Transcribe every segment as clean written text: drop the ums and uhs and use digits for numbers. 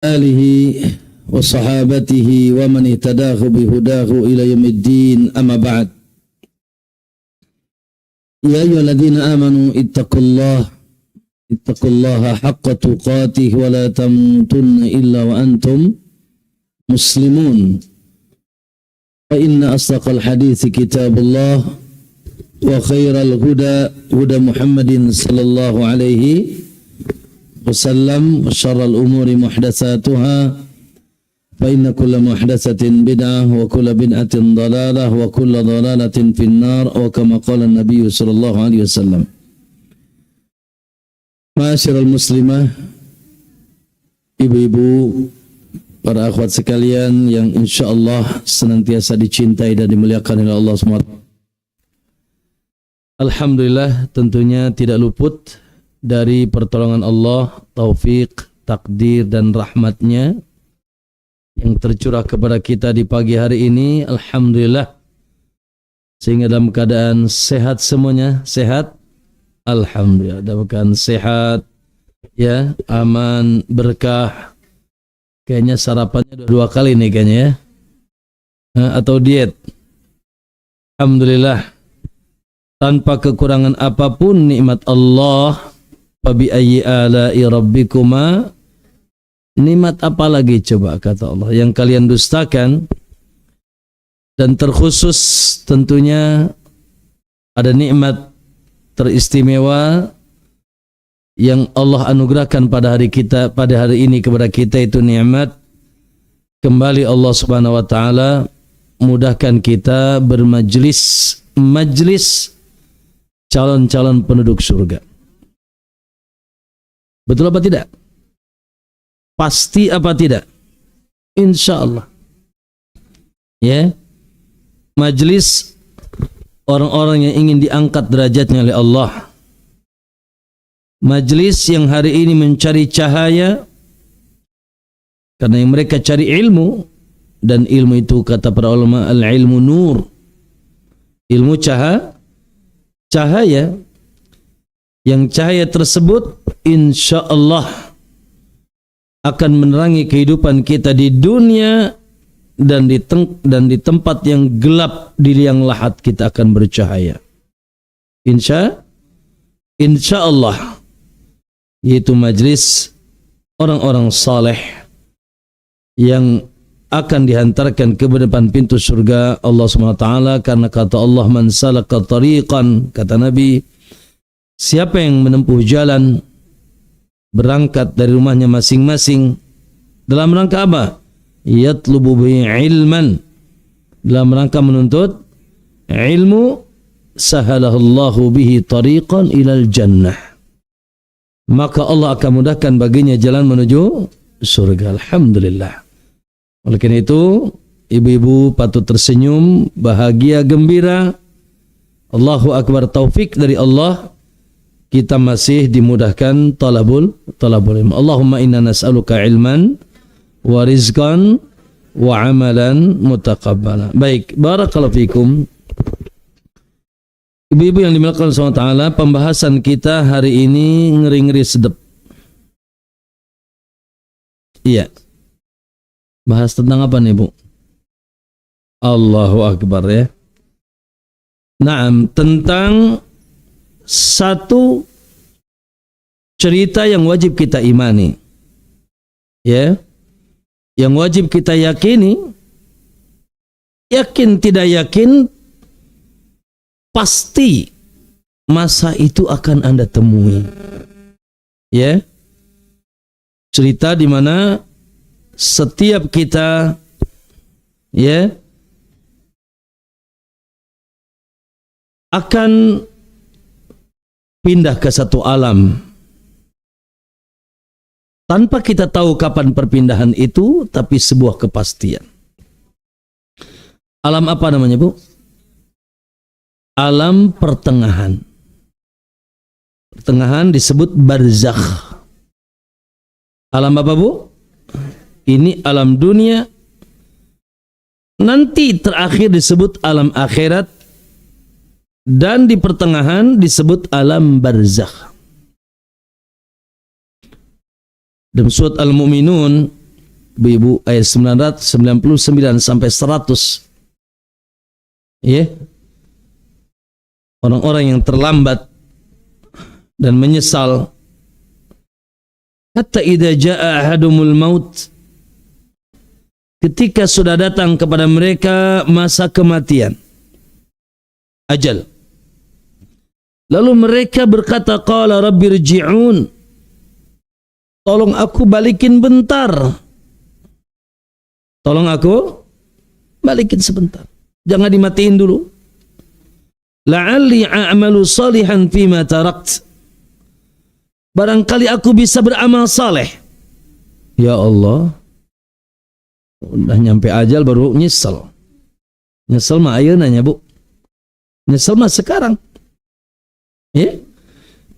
alihi wa sahabatihi wa man ihtadahu bihudahu ila yaumiddin, amma ba'd. Ya ayyuhalladzina amanu ittaqullaha haqqa tuqatih wa la tamutunna illa wa antum muslimun. Fa inna asdaqal hadithi kitabullah wa khairal huda Muhammadin sallallahu alaihi wasallam, wa syarral umuri muhdatsatuha, fa inna kulla muhdatsatin bid'ah wa kulla bid'atin dhalalah wa kulla dhalalatin finnar, wa kama qala an-nabiy sallallahu alaihi wasallam. Ma'asyiral muslimah, ibu-ibu, para akhwat sekalian yang insyaallah senantiasa dicintai dan dimuliakan oleh Allah SWT. Alhamdulillah, tentunya tidak luput dari pertolongan Allah, taufik, takdir dan rahmatnya yang tercurah kepada kita di pagi hari ini. Alhamdulillah, sehingga dalam keadaan sehat semuanya. Sehat, alhamdulillah, dalam keadaan sehat, ya, aman, berkah. Kayaknya sarapannya dua kali nih kayaknya ya, atau diet. Alhamdulillah, tanpa kekurangan apapun nikmat Allah. Fabi ayyi ala'i rabbikuma, nikmat apa lagi coba, kata Allah, yang kalian dustakan. Dan terkhusus tentunya ada nikmat teristimewa yang Allah anugerahkan pada hari ini kepada kita, itu nikmat kembali Allah Subhanahu wa taala mudahkan kita bermajlis calon-calon penduduk surga. Betul apa tidak? Pasti apa tidak? Insya Allah. Ya, majlis orang-orang yang ingin diangkat derajatnya oleh Allah. Majlis yang hari ini mencari cahaya, karena yang mereka cari ilmu, dan ilmu itu kata para ulama, al-ilmu nur. Ilmu cahaya. Yang cahaya tersebut insya Allah akan menerangi kehidupan kita di dunia, dan di tempat yang gelap di liang lahat kita akan bercahaya. Insya Allah, yaitu majlis orang-orang saleh yang akan dihantarkan ke depan pintu surga Allah SWT. Karena kata Allah, man salaka tariqan, kata Nabi, siapa yang menempuh jalan, berangkat dari rumahnya masing-masing dalam rangka apa? Yatlubu bihi ilman, dalam rangka menuntut ilmu, sahalallahu bihi tariqan ilal jannah, maka Allah akan mudahkan baginya jalan menuju surga. Alhamdulillah. Oleh karena itu, ibu-ibu patut tersenyum, bahagia, gembira. Allahu Akbar, taufik dari Allah. Kita masih dimudahkan talabul ilm. Allahumma inna nas'aluka ilman wa rizqan wa amalan mutaqabbala. Baik, barakallahu fikum. Ibu-ibu yang dimuliakan Allah Ta'ala, pembahasan kita hari ini ngeri-ngeri sedep. Iya. Bahas tentang apa nih, Bu? Allahu Akbar ya. Naam, tentang satu cerita yang wajib kita imani, ya, yang wajib kita yakini. Yakin tidak yakin, pasti masa itu akan Anda temui, ya. Cerita di mana setiap kita, ya, akan pindah ke satu alam tanpa kita tahu kapan perpindahan itu, tapi sebuah kepastian. Alam apa namanya, Bu? Alam pertengahan. Pertengahan disebut barzakh. Alam apa, Bu? Ini alam dunia. Nanti terakhir disebut alam akhirat. Dan di pertengahan disebut alam barzakh. Dalam surat Al-Mu'minun ibu-ibu, ayat 999 sampai 100. Ya. Orang-orang yang terlambat dan menyesal. Hatta idza jaa ahadumul maut, ketika sudah datang kepada mereka masa kematian, ajal. Lalu mereka berkata, qala rabbirji'un, tolong aku balikin bentar. Tolong aku balikin sebentar. Jangan dimatiin dulu. La'alli a'malu salihan fima tarakt. Barangkali aku bisa beramal saleh. Ya Allah, udah nyampe ajal baru nyesel. Nyesel mah ayeunanya, Bu. Nyesel mah sekarang. Ya.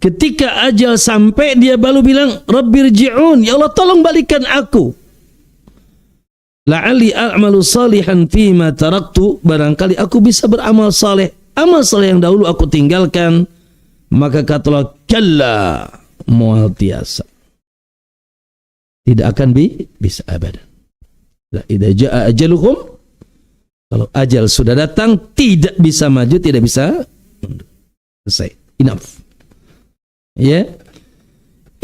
Ketika ajal sampai dia baru bilang rabbirji'un, ya Allah tolong balikan aku. La'alli a'malu salihan fima taraktu, barangkali aku bisa beramal saleh. Amal saleh yang dahulu aku tinggalkan. Maka katalah kalla, mual tiasa. Tidak akan bisa abadan. La idza jaa ajaluhum, kalau ajal sudah datang tidak bisa maju, tidak bisa mundur. Selesai. Enough. Ya.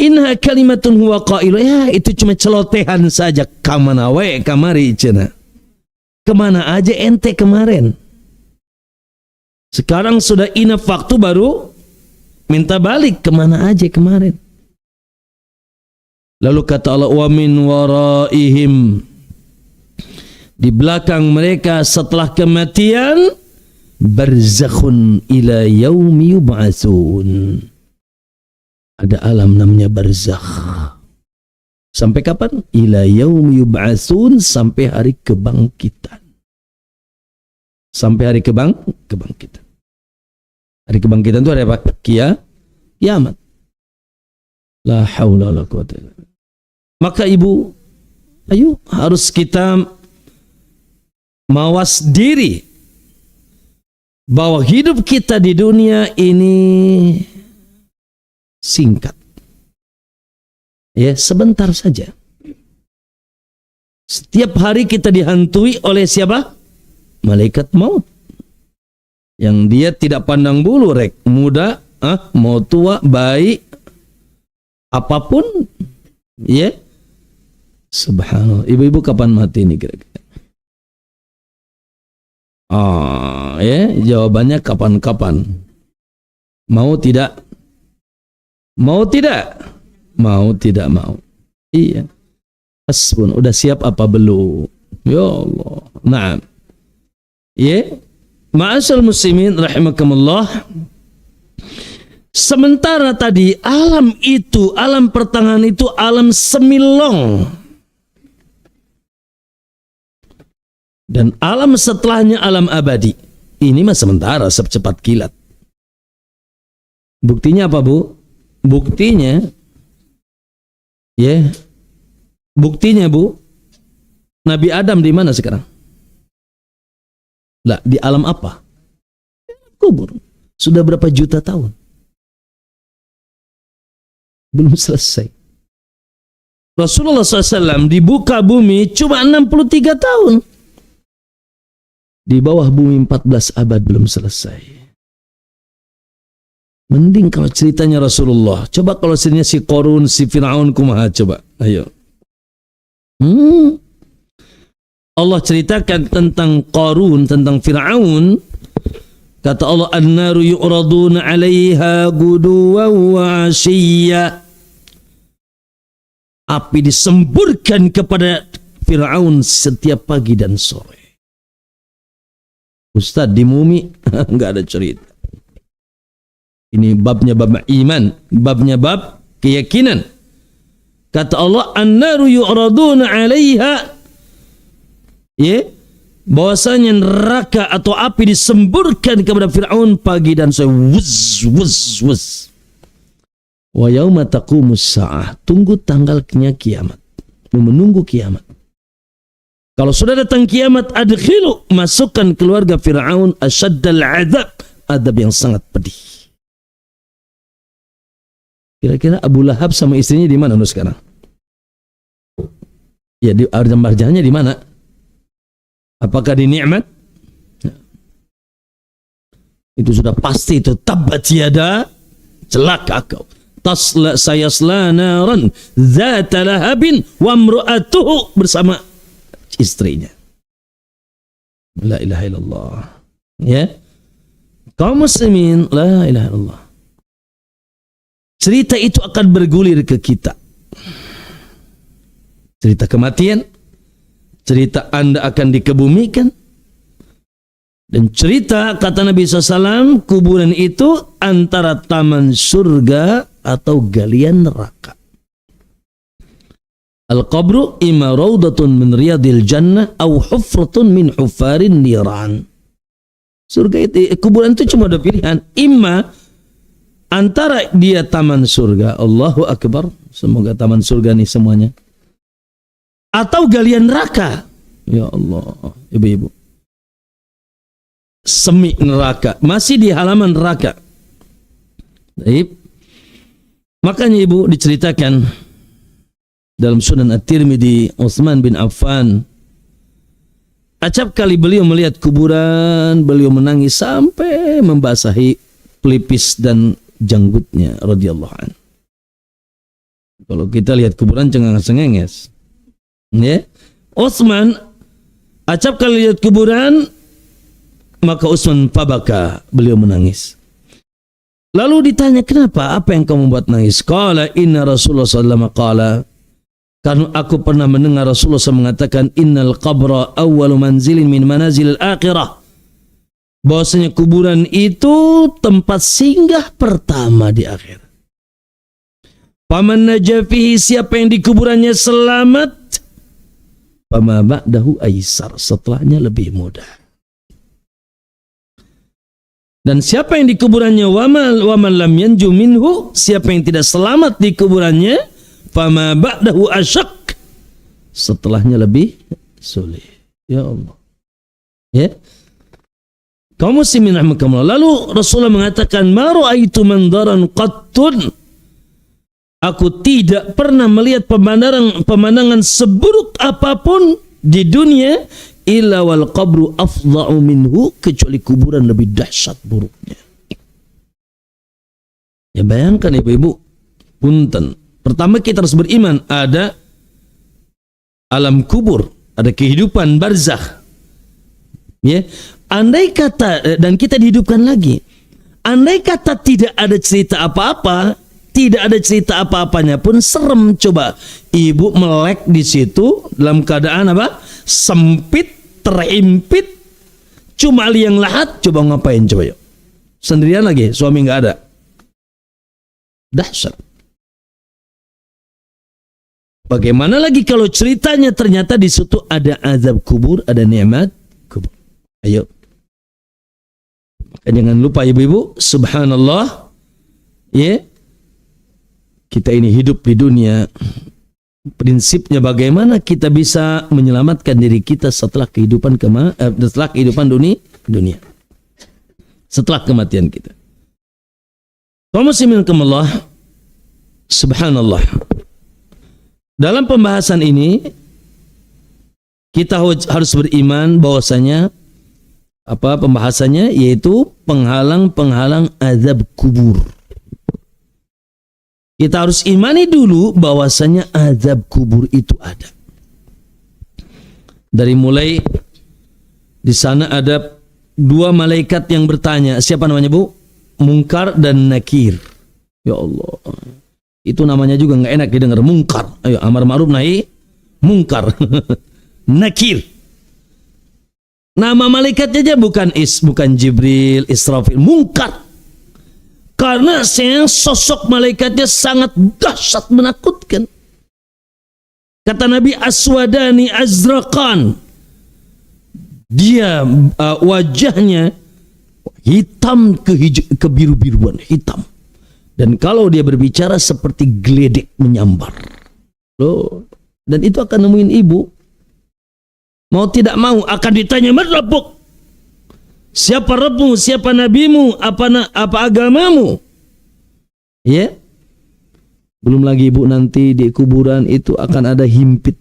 Inha kalimatun huwa qailu. Ya, itu cuma celotehan saja. Kamana we kamari cenah. Kemana aja ente kemarin? Sekarang sudah enough waktu baru minta balik. Kemana aja kemarin? Lalu kata Allah, wa min waraihim, di belakang mereka setelah kematian, barzakhun ila yaumi yub'atsun. Ada alam namanya barzakh. Sampai kapan? Ila yaumi yub'atsun, sampai hari kebangkitan. Sampai hari kebangkitan. Hari kebangkitan itu hari apa? Kiamat. La haula wala quwwata illa billah. Maka ibu, ayo harus kita mawas diri bahwa hidup kita di dunia ini singkat. Ya, sebentar saja. Setiap hari kita dihantui oleh siapa? Malaikat maut. Yang dia tidak pandang bulu, rek muda, mau tua, baik, apapun, ya. Subhanallah. Ibu-ibu kapan mati ini kira-kira? Ya, jawabannya kapan-kapan. Mau tidak? Mau tidak? Mau tidak mau. Iya. Asbun, udah siap apa belum? Ya Allah. Nah. Ya. Ma'asyal muslimin rahimakumullah. Sementara tadi alam itu, alam pertengahan itu alam semilong. Dan alam setelahnya alam abadi. Ini mah sementara, secepat kilat. Buktinya apa, Bu? Buktinya, ya, buktinya, Bu, Nabi Adam di mana sekarang? Lah, di alam apa? Kubur. Sudah berapa juta tahun? Belum selesai. Rasulullah SAW dibuka bumi cuma 63 tahun. Di bawah bumi 14 abad belum selesai. Mending kalau ceritanya Rasulullah. Coba kalau ceritanya si Qarun, si Fir'aun, kumaha coba. Ayo. Allah ceritakan tentang Qarun, tentang Fir'aun. Kata Allah, an-naru yu'raduna 'alaiha guduwan wa 'ashiyya. Api disemburkan kepada Fir'aun setiap pagi dan sore. Ustaz, di mumi enggak ada cerita. Ini babnya bab iman, babnya bab keyakinan. Kata Allah, an-naru yu'raduna 'alaiha, ya, bahwasanya neraka atau api disemburkan kepada Fir'aun pagi dan sore. Wuz wuz wuz. Wa yauma taqumus sa'ah, tunggu tanggalnya kiamat. Menunggu kiamat. Kalau sudah datang kiamat, adkhilu, masukkan keluarga Fir'aun asyaddal azab, adab yang sangat pedih. Kira-kira Abu Lahab sama istrinya di mana sekarang? Ya, di marjahnya di mana? Apakah di nikmat? Itu sudah pasti, itu tabbat yada, celaka kau. Sayasla naran zata lahabin wa imra'atuhu, bersama istrinya. La ilaha illallah. Ya. Kaum muslimin, la ilaha illallah. Cerita itu akan bergulir ke kita. Cerita kematian, cerita Anda akan dikebumikan, dan cerita, kata Nabi SAW, kuburan itu antara taman surga atau galian neraka. Al-qabru imma raudatun min riyadil jannah au hufratun min hufarin niran. Surga itu, kuburan itu cuma ada pilihan. Imma antara dia taman surga, Allahu Akbar, semoga taman surga nih semuanya, atau galian neraka. Ya Allah, ibu-ibu, semi neraka, masih di halaman neraka. Baik. Makanya ibu, diceritakan dalam Sunan At-Tirmidzi, Utsman bin Affan, acap kali beliau melihat kuburan, beliau menangis sampai membasahi pelipis dan janggutnya radhiyallahu an. Kalau kita lihat kuburan cengenges-cengenges. Ya. Utsman acap kali lihat kuburan, maka Utsman fabaka, beliau menangis. Lalu ditanya, kenapa? Apa yang kamu buat nangis? Qala inna Rasulullah sallallahu alaihi wasallam qala, karena aku pernah mendengar Rasulullah SAW mengatakan, innal qabra awwalu manzilin min manazilil akhirah. Bahwasanya kuburan itu tempat singgah pertama di akhir. Faman naja fihi, siapa yang di kuburannya selamat, fama ba'dahu aisar, setelahnya lebih mudah. Dan siapa yang di kuburannya waman lam yanju minhu, siapa yang tidak selamat di kuburannya, fama ba'dahu asyak, setelahnya lebih sulit. Ya Allah. Ya. Kaum muslimin rahimakumullah. Lalu Rasulullah mengatakan, ma ra'aitu mandaran qattun, aku tidak pernah melihat pemandangan seburuk apapun di dunia, illa wal qabru afdha'u minhu, kecuali kuburan lebih dahsyat buruknya. Ya bayangkan ibu-ibu, punten. Pertama kita harus beriman ada alam kubur, ada kehidupan barzakh. Ya, andai kata, dan kita dihidupkan lagi. Andai kata tidak ada cerita apa-apa, tidak ada cerita apa-apanya pun serem. Coba ibu melek di situ dalam keadaan apa? Sempit, terimpit, cuma liang lahat, coba ngapain coba yuk? Sendirian lagi, suami nggak ada. Dahsyat. Bagaimana lagi kalau ceritanya ternyata di situ ada azab kubur, ada nikmat kubur. Ayo. Jangan lupa ibu-ibu, subhanallah, ya, kita ini hidup di dunia, prinsipnya bagaimana kita bisa menyelamatkan diri kita setelah kehidupan dunia, setelah kematian kita. Kaum muslimin rahimakumullah, subhanallah. Dalam pembahasan ini kita harus beriman bahwasanya apa pembahasannya, yaitu penghalang-penghalang azab kubur. Kita harus imani dulu bahwasanya azab kubur itu ada. Dari mulai di sana ada dua malaikat yang bertanya, siapa namanya Bu? Munkar dan Nakir. Ya Allah, itu namanya juga nggak enak didengar, Munkar. Ayo, amar ma'ruf nahi munkar. Nakir. Nama malaikatnya aja bukan Jibril, Israfil, Munkar. Karena sosok malaikatnya sangat dahsyat, menakutkan. Kata Nabi, aswadani azraqan. Dia wajahnya hitam kebiru-biruan, hitam. Dan kalau dia berbicara seperti geledek menyambar. Loh, dan itu akan nemuin ibu. Mau tidak mau akan ditanya, "Man rabbuk?" Siapa Rabbmu, siapa nabimu, apa agamamu? Ya. Belum lagi ibu, nanti di kuburan itu akan ada himpit.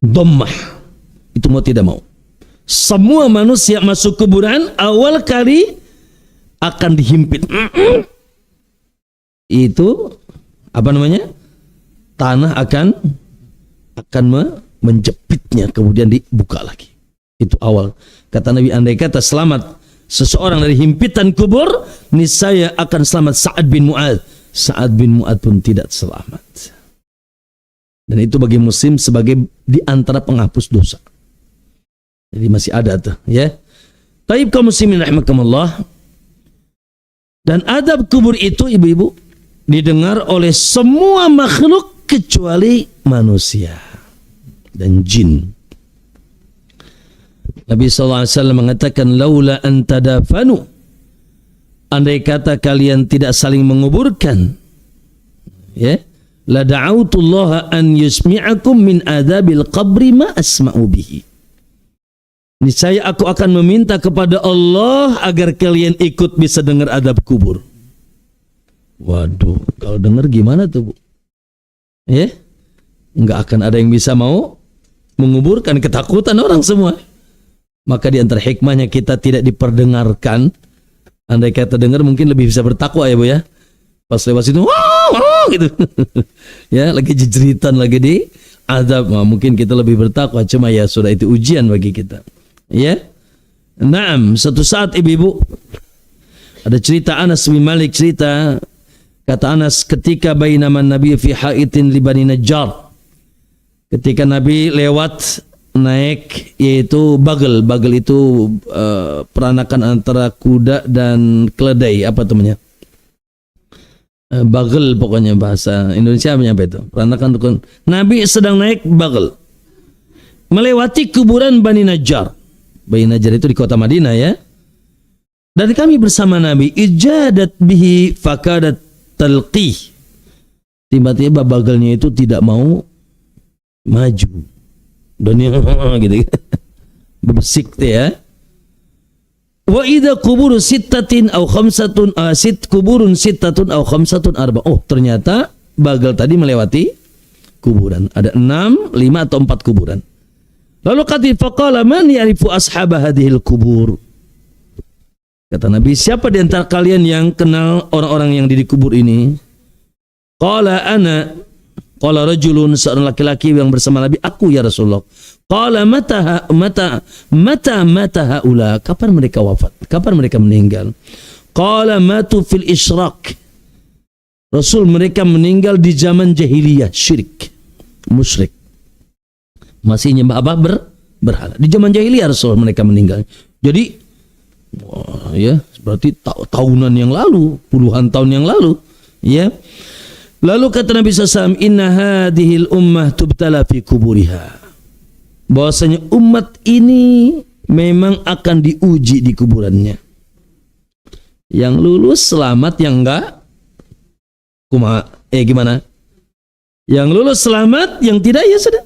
Dhammah. Itu mau tidak mau. Semua manusia masuk kuburan awal kali akan dihimpit. Itu apa namanya? Tanah akan menjepitnya, kemudian dibuka lagi. Itu awal. Kata Nabi, andai kata selamat seseorang dari himpitan kubur, niscaya akan selamat Sa'ad bin Mu'adz. Sa'ad bin Mu'adz pun tidak selamat. Dan itu bagi muslim sebagai di antara penghapus dosa. Jadi masih ada tuh, ya. Taib kaum muslimin rahimakumullah. Dan adab kubur itu, ibu-ibu, didengar oleh semua makhluk kecuali manusia dan jin. Nabi SAW mengatakan, laula an tadafanu, andai kata kalian tidak saling menguburkan, ya, la da'autullaha an yusmi'akum min adabil qabri ma asma'u bihi. Niscaya aku akan meminta kepada Allah agar kalian ikut bisa dengar adab kubur. Waduh, kalau dengar gimana tuh, Bu? Ya, nggak akan ada yang bisa mau menguburkan, ketakutan orang semua. Maka di antara hikmahnya kita tidak diperdengarkan. Andai kata dengar mungkin lebih bisa bertakwa, ya Bu ya. Pas lewat situ, gitu. Ya, lagi jejeritan lagi di adab, mungkin kita lebih bertakwa. Cuma ya sudah, itu ujian bagi kita. Ya. Naam, suatu saat ibu-ibu, ada cerita Anas bin Malik cerita, kata Anas, ketika bainaman Nabi fi haitin li Bani Najjar, ketika Nabi lewat naik yaitu bagel. Bagel itu peranakan antara kuda dan keledai, apa namanya? Bagel pokoknya bahasa Indonesia apa itu? Peranakan. Nabi sedang naik bagel, melewati kuburan Bani Najjar. Bani Najjar itu di kota Madinah, ya. Dan kami bersama Nabi, ijadat bihi fakadat talqih. Tiba-tiba bagelnya itu tidak mau maju. Dan yang gitu. Bersik ya. Wa idza kuburu sittatin aw khamsatun kuburun sittatun aw khamsatun arba. Oh, ternyata bagel tadi melewati kuburan. Ada 6, 5 atau 4 kuburan. Lalu kata faqala man ya'rifu ashab hadhil kubur. Kata Nabi, siapa di antara kalian yang kenal orang-orang yang di kubur ini? Qala ana. Qala rajulun, seorang laki-laki yang bersama Nabi, aku ya Rasulullah. Qala mata haula, kapan mereka wafat? Kapan mereka meninggal? Qala matu fil isyraq. Rasul, mereka meninggal di zaman jahiliyah, syirik, musyrik. Masih nyembah apa? Berhala. Di zaman jahiliyah Rasul mereka meninggal. Jadi wah, ya, berarti tahunan yang lalu, puluhan tahun yang lalu, ya. Lalu kata Nabi SAW, inna hadhil ummah tubtala fi kuburiha. Bahwasanya umat ini memang akan diuji di kuburannya. Yang lulus selamat, yang enggak gimana? Yang lulus selamat, yang tidak ya sudah.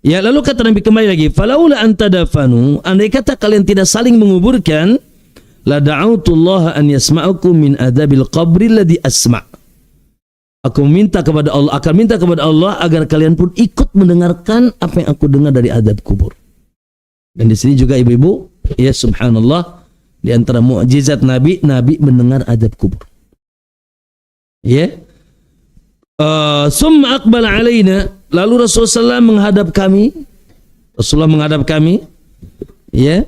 Ya, lalu kata Nabi kembali lagi, falaula antadafanu, andai kata kalian tidak saling menguburkan, la da'autullaha an yasma'akum min adabil qabri alladhi asma'. Aku minta kepada Allah, akan minta kepada Allah agar kalian pun ikut mendengarkan apa yang aku dengar dari adab kubur. Dan di sini juga ibu-ibu, ya subhanallah, di antara mukjizat Nabi, Nabi mendengar adab kubur. Ya. Summa aqbala alaina, lalu Rasulullah menghadap kami. Rasulullah menghadap kami. Ya.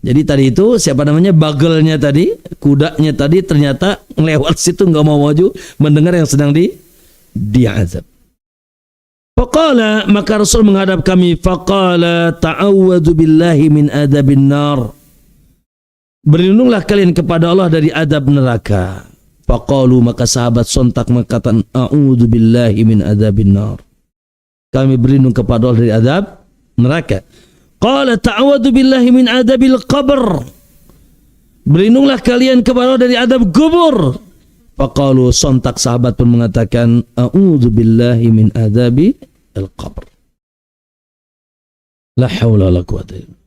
Jadi tadi itu siapa namanya, bagelnya tadi, kudanya tadi ternyata lewat situ nggak mau maju mendengar yang sedang diazab. Faqala, maka Rasul menghadap kami, faqala ta'awwadzu billahi min adabin nar. Berlindunglah kalian kepada Allah dari adab neraka. Faqalu, maka sahabat sontak mengatakan, a'udzu billahi min adabin nar. Kami berlindung kepada Allah dari adab neraka. Qala ta'awwadzu billahi min adabil qabr. Berlindunglah kalian kepada Allah dari adab kubur. Faqalu, sontak sahabat pun mengatakan, a'udzu billahi min adabi al-qabr. La haula wala quwwata illa billah.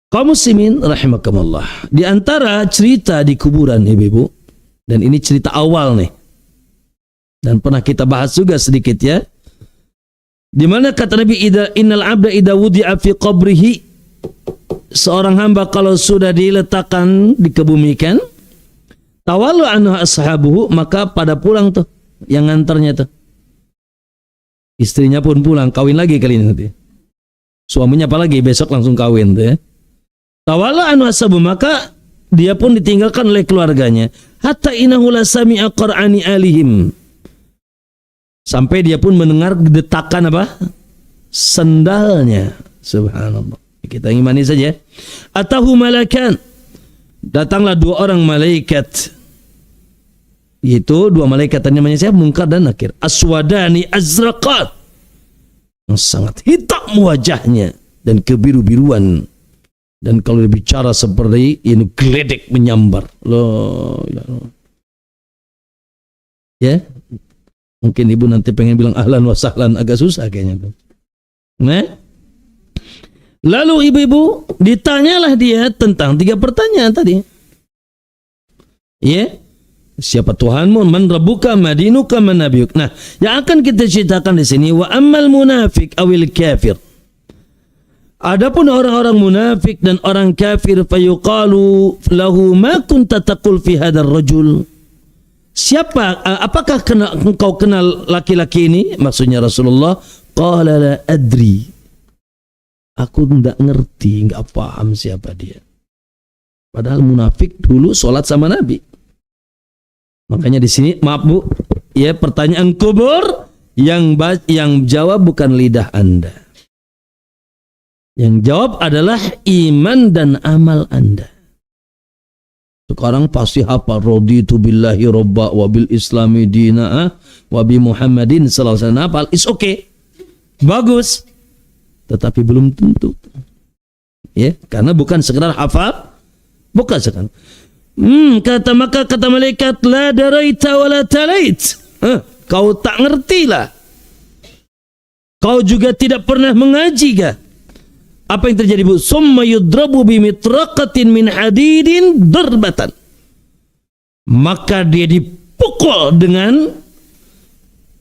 Kaum muslimin rahimakumullah. Di antara cerita di kuburan, ibu-ibu, dan ini cerita awal nih, dan pernah kita bahas juga sedikit ya, Di mana kata Nabi, innal abda idza wudi'a fi qabrihi, seorang hamba kalau sudah diletakkan, dikebumikan, tawallu anhu ashabuhu, maka pada pulang tuh yang ngantarnya tuh. Istrinya pun pulang, kawin lagi kali ini nanti. Suaminya apalagi besok langsung kawin tuh ya. Tawallu anhu ashabuhu, maka dia pun ditinggalkan oleh keluarganya. Hatta innahu la sami'a qar'ani alihim, sampai dia pun mendengar detakan apa? Sendalnya. Subhanallah. Kita imani saja. Atahu malakan, datanglah dua orang malaikat. Yaitu dua malaikat, namanya siapa? Munkar dan Nakir. Aswadani azraqat, yang sangat hitam wajahnya dan kebiru-biruan. Dan kalau bicara seperti ini, geledek menyambar. Loh, ya. Mungkin ibu nanti pengen bilang ahlan wa sahlan, agak susah kayaknya. Nah, lalu ibu-ibu ditanyalah dia tentang 3 pertanyaan tadi. Ya, siapa Tuhanmu, man rabbuka, madinuka, man nabiyuk. Nah, yang akan kita ceritakan di sini, wa ammal munafik awil kafir. Adapun orang-orang munafik dan orang kafir, fayuqalu lahu ma kunta taqul fi hadzal rajul. Siapa, apakah engkau kenal laki-laki ini? Maksudnya Rasulullah. Qala la adri. Aku tidak ngerti, enggak paham siapa dia. Padahal munafik dulu sholat sama Nabi. Makanya di sini, maaf Bu, ya, pertanyaan kubur yang jawab bukan lidah Anda. Yang jawab adalah iman dan amal Anda. Sekarang pasti hafal, raditu billahi robba wa bil islami dina wa bi Muhammadin sallallahu alaihi wasallam. Hafal, is okay, bagus, tetapi belum tentu. Ya, karena bukan sekedar hafal, bukan sekedar. Kata malaikat, la daraita wa la talait. Kau tak ngertilah. Kau juga tidak pernah mengaji kah? Apa yang terjadi, Bu? Summa yudrabu bimitraqatin min hadidin darbatan. Maka dia dipukul dengan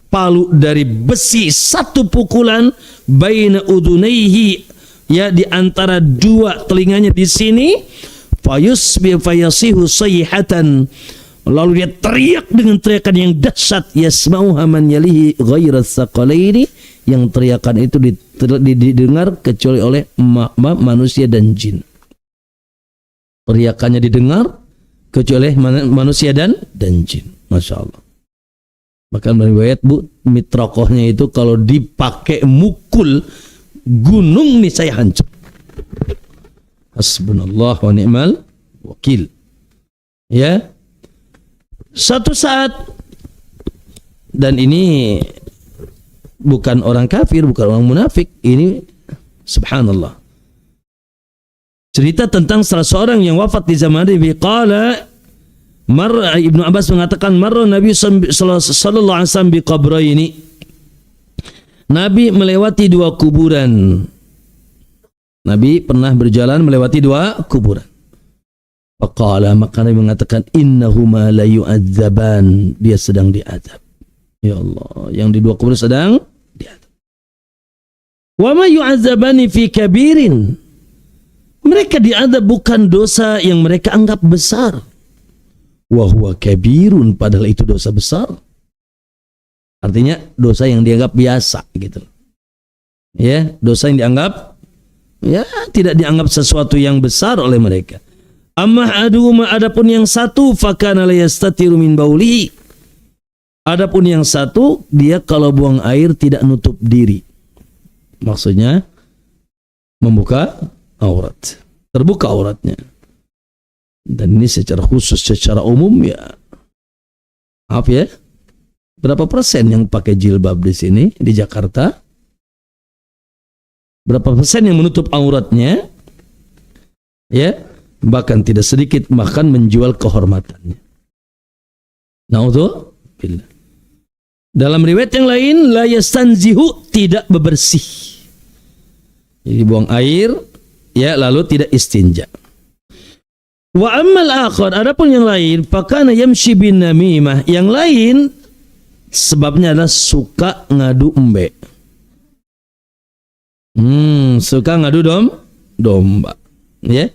palu dari besi, satu pukulan, baina udunaihi, ya, di antara dua telinganya di sini, fayasihu sayhatan, lalu dia teriak dengan teriakan yang dahsyat, yasma'uha man yalihi ghairas saqalaini, yang teriakan itu didengar kecuali oleh manusia dan jin. Teriakannya didengar kecuali oleh manusia dan jin. Masya Allah. Bahkan riwayat, Bu, mitrakohnya itu kalau dipakai mukul gunung nih saya hancur. Hasbunallah wa ni'mal wakil. Ya. Satu saat, dan ini bukan orang kafir, bukan orang munafik, ini subhanallah. Cerita tentang salah seorang yang wafat di zaman Nabi. Qala Ibnu Abbas mengatakan, marra Nabi sallallahu alaihi wasallam bi qabraini. Nabi melewati 2 kuburan. Nabi pernah berjalan melewati 2 kuburan. Faqala, maka Nabi mengatakan, innahuma la yu'adzaban, dia sedang diazab. Ya Allah, yang di 2 kuburan sedang diazab. Wa ma yu'adzabani fi kabirin. Mereka diazab bukan dosa yang mereka anggap besar. Wa huwa kabirun, padahal itu dosa besar. Artinya dosa yang dianggap biasa gitu. Ya, dosa yang dianggap, ya, tidak dianggap sesuatu yang besar oleh mereka. Amma aduhuma, adapun yang satu, fakana la yastatiru min bauli. Adapun yang satu, dia kalau buang air tidak nutup diri. Maksudnya membuka aurat, terbuka auratnya. Dan ini secara khusus, secara umum, ya, maaf ya, berapa persen yang pakai jilbab di sini di Jakarta? Berapa persen yang menutup auratnya? Ya, bahkan tidak sedikit bahkan menjual kehormatannya. Na'udzubillah. Dalam riwayat yang lain, la yastanzihu, tidak bebersih. Jadi buang air, ya, lalu tidak istinja. Wa ammal akhar, adapun yang lain, fakana yamshi bin namimah. Yang lain sebabnya adalah suka ngadu embe. Suka ngadu domba. Ya.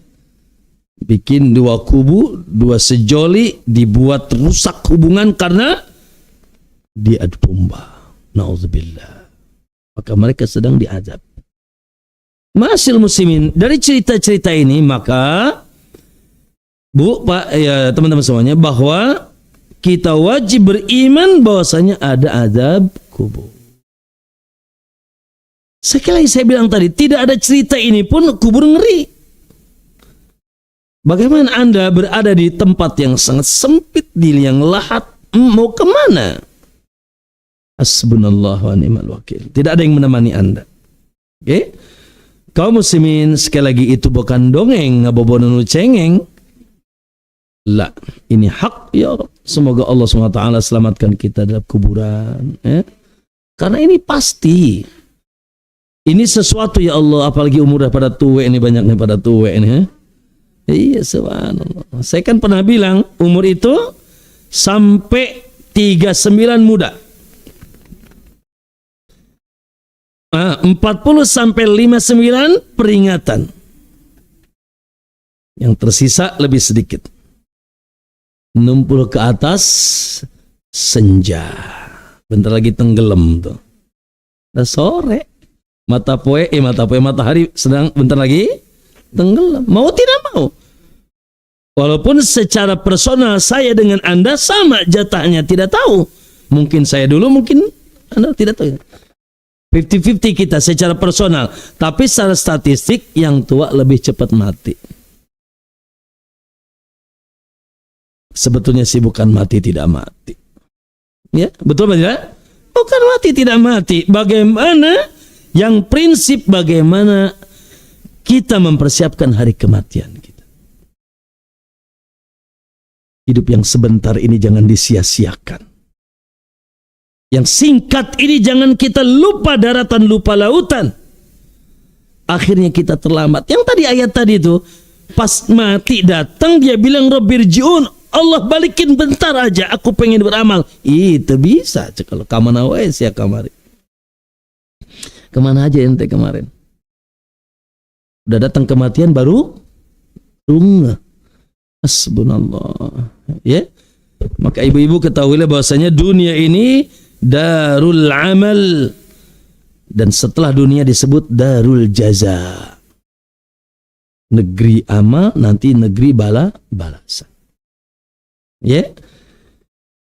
Bikin dua kubu, dua sejoli, dibuat rusak hubungan karena diadu domba. Nauzubillah. Maka mereka sedang diazab. Ma'asyiral muslimin, dari cerita-cerita ini maka Bu, Pak, ya teman-teman semuanya, bahwa kita wajib beriman bahwasanya ada azab kubur. Sekali lagi saya bilang tadi, tidak ada cerita ini pun kubur ngeri. Bagaimana Anda berada di tempat yang sangat sempit, di liang lahat, mau kemana? Hasbunallah wa ni'mal wakil. Tidak ada yang menemani Anda. Oke? Kaum muslimin, sekali lagi itu bukan dongeng, ngabobonon cengeng. La, ini hak ya Rabb. Semoga Allah SWT selamatkan kita dalam kuburan. Karena ini pasti. Ini sesuatu ya Allah, apalagi umur pada tua ini, banyaknya pada tua ini. Iya, subhanallah. Saya kan pernah bilang, umur itu sampai 39 muda. 40 sampai 59 peringatan. Yang tersisa lebih sedikit. 60 ke atas senja. Bentar lagi tenggelam tuh. Udah sore. Matahari sedang bentar lagi tenggelam. Mau tidak mau. Walaupun secara personal saya dengan Anda sama jatahnya, tidak tahu. Mungkin saya dulu, mungkin Anda tidak tahu. 50-50 kita secara personal. Tapi secara statistik yang tua lebih cepat mati. Sebetulnya sih bukan mati tidak mati. Ya, betul tidak? Bukan mati tidak mati. Bagaimana yang prinsip bagaimana kita mempersiapkan hari kematian kita. Hidup yang sebentar ini jangan disia-siakan. Yang singkat ini jangan kita lupa daratan, lupa lautan. Akhirnya kita terlambat. Yang tadi ayat tadi itu, pas mati datang dia bilang Rabbirji'un, Allah balikin bentar aja, aku pengen beramal. Itu bisa. Kalau kamana wes ya kamari. Kemana aja ente kemarin? Udah datang kematian baru runga. Hasbunallah. Ya. Maka ibu-ibu ketahuilah bahwasanya dunia ini darul amal, dan setelah dunia disebut darul jaza, negeri amal, nanti negeri balasan. Ya,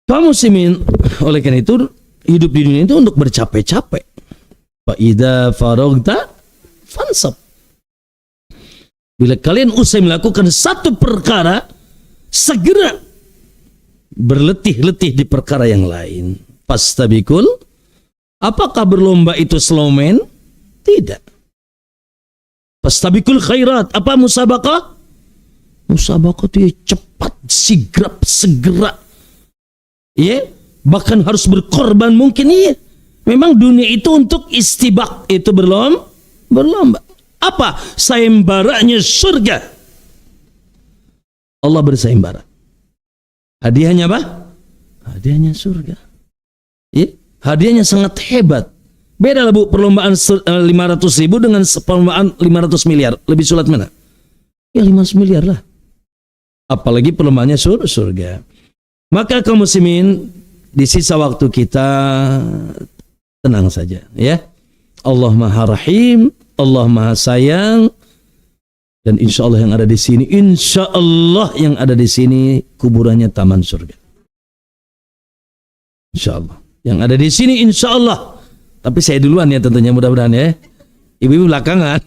kaum muslimin, oleh karena itu hidup di dunia itu untuk bercapek-capek. Fa idza faragta fansab. Bila kalian usai melakukan satu perkara, segera berletih-letih di perkara yang lain. Fastabikul, apakah berlomba itu slowman? Tidak. Fastabikul khairat, apa musabaqah? Musabaqah itu cepat, sigrap, segera. Ya, bahkan harus berkorban mungkin, iya. Memang dunia itu untuk istibak, itu berlomba. Apa? Sayembaranya surga. Allah bersayembara. Hadiahnya apa? Hadiahnya surga. Ya, hadiahnya sangat hebat. Beda lah Bu, perlombaan 500.000 dengan perlombaan 500 miliar. Lebih sulit mana? Ya 500 miliar lah. Apalagi perlombaannya surga. Maka kaum muslimin, di sisa waktu kita tenang saja ya. Allah Maha Rahim, Allah Maha Sayang, dan insya Allah yang ada di sini, insya Allah yang ada di sini kuburannya taman surga. Insya Allah. Yang ada di sini insya Allah. Tapi saya duluan ya tentunya, mudah-mudahan ya. Ibu-ibu belakangan.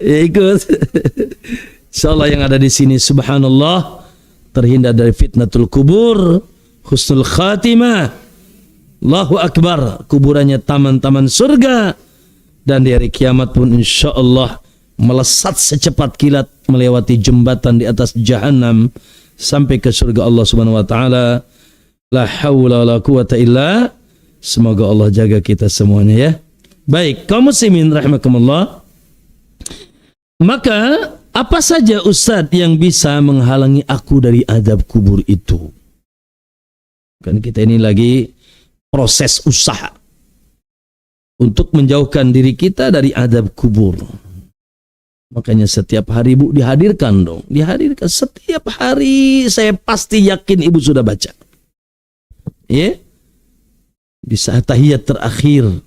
Ya ikut. Insya Allah yang ada di sini subhanallah terhindar dari fitnatul kubur, husnul khatimah. Allahu Akbar. Kuburannya taman-taman surga. Dan di hari kiamat pun insya Allah melesat secepat kilat melewati jembatan di atas jahanam sampai ke surga Allah Subhanahu wa taala. La haula wala quwata illa. Semoga Allah jaga kita semuanya ya. Baik, kaum muslimin rahimakumullah. Maka apa saja Ustaz yang bisa menghalangi aku dari azab kubur itu? Kan kita ini lagi proses usaha. untuk menjauhkan diri kita dari adab kubur. Makanya setiap hari ibu dihadirkan dong, dihadirkan setiap hari. Saya pasti yakin ibu sudah baca, ya, di saat tahiyat terakhir.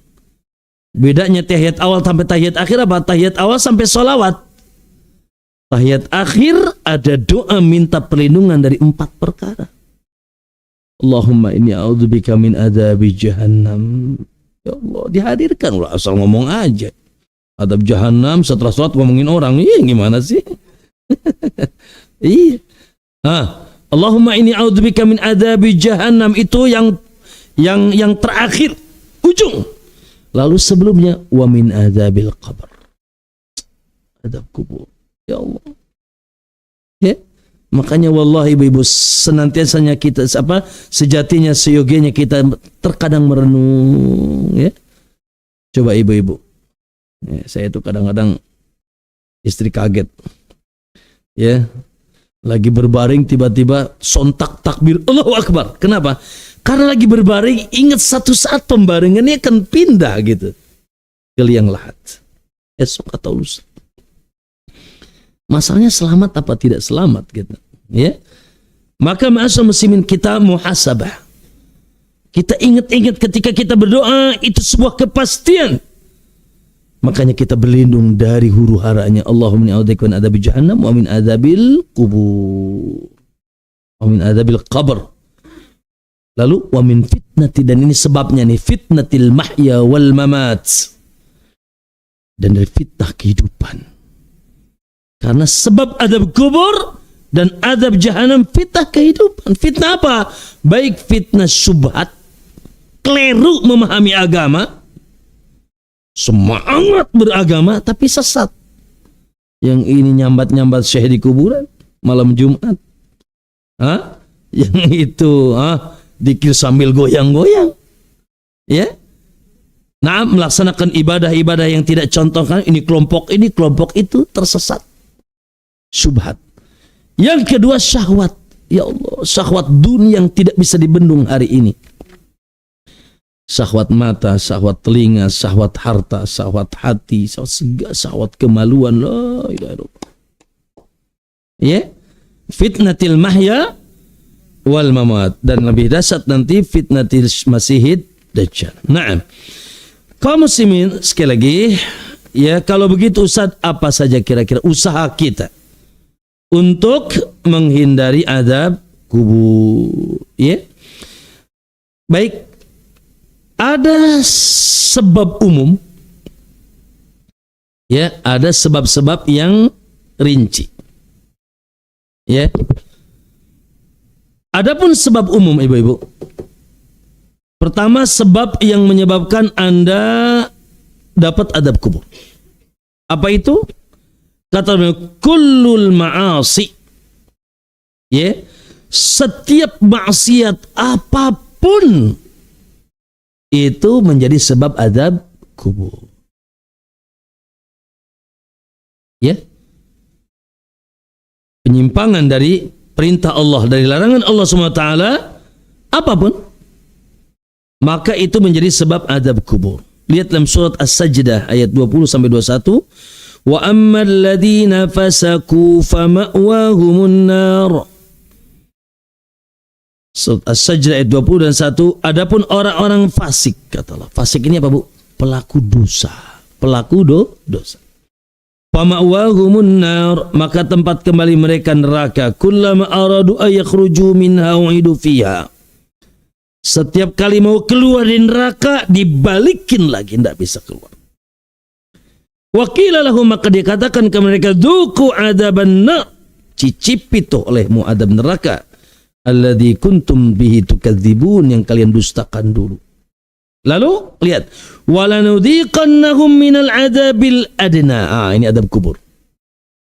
Bedanya tahiyat awal sampai tahiyat akhir apa? Tahiyat awal sampai sholawat. Tahiyat akhir ada doa minta perlindungan dari 4 perkara. Allahumma inni a'udzubika min adzabi jahannam. Ya Allah, dihadirkan lah, asal ngomong aja. Adab jahannam setelah sholat ngomongin orang. Iya, gimana sih? Iya. Allahumma inni a'udzubika min adzabi jahannam, itu yang terakhir, ujung. Lalu sebelumnya wa min adzabil qabr. Adab kubur. Ya Allah. Ya. Makanya wallahi ibu-ibu, senantiasanya kita sejatinya seyogianya kita terkadang merenung, ya. Coba ibu-ibu. Ya, saya itu kadang-kadang istri kaget. Ya. Lagi berbaring tiba-tiba sontak takbir Allahu Akbar. Kenapa? Karena lagi berbaring, ingat satu saat pembaringannya akan pindah gitu ke liang lahat, esok atau lusa. Masalahnya selamat apa tidak selamat gitu, ya. Maka ma'asyiral muslimin, kita muhasabah. Kita ingat-ingat ketika kita berdoa, itu sebuah kepastian. Makanya kita berlindung dari huru-haranya. Allahumma inni a'udzubika min adzabi jahannam wa min adzabil qubur wa min adzabil qabr. Lalu wa min fitnati, dan ini sebabnya nih, fitnatil mahya wal mamat, dan dari fitnah kehidupan. Karena sebab adab kubur dan adab jahannam fitnah kehidupan. Fitnah apa? Baik fitnah syubhat, keliru memahami agama, semangat beragama tapi sesat. Yang ini nyambat-nyambat syekh di kuburan malam Jumat. Yang itu dikir sambil goyang-goyang, ya. Nah, melaksanakan ibadah-ibadah yang tidak contohkan, ini kelompok itu tersesat, syubhat. Yang kedua syahwat, ya Allah, syahwat dunia yang tidak bisa dibendung hari ini. Syahwat mata, syahwat telinga, syahwat harta, syahwat hati, syahwat kemaluan, la ilaha illallah. Ya, fitnatil mahya wal mamat, dan lebih dahsyat nanti fitnatil masihid dajjal. Naam. Kaum muslimin, sekali lagi, ya, kalau begitu Ustaz, apa saja kira-kira usaha kita untuk menghindari adab kubur, ya? Baik, ada sebab umum, ya, ada sebab-sebab yang rinci, ya. Adapun sebab umum ibu-ibu, pertama sebab yang menyebabkan Anda dapat adab kubur. Apa itu? Kata kullul ma'asi, ya, setiap maksiat apapun itu menjadi sebab adab kubur, ya. Penyimpangan dari perintah Allah, dari larangan Allah SWT, apapun, maka itu menjadi sebab adab kubur. Lihat dalam surat As-Sajdah ayat 20-21, wa ammal ladzina fasaku fama'wahumun nar. Surat As-Sajdah ayat 20 dan 1, adapun orang-orang fasik, kata Allah. Fasik ini apa, Bu? Pelaku dosa, pelaku dosa. Fama'wahumun nar, maka tempat kembali mereka neraka. Kullama aradu ayakhruju minha u'idu fiha. Setiap kali mau keluar dari neraka, dibalikin lagi, tidak bisa keluar. Wa qila lahum, maka dikatakan ke mereka, dzuqu adzaban nar, cicipi tuh olehmu adab neraka, alladzi kuntum bihi tukadzibun, yang kalian dustakan dulu. Lalu lihat, walanudhiqannahum minal adabil adna. Ini adab kubur.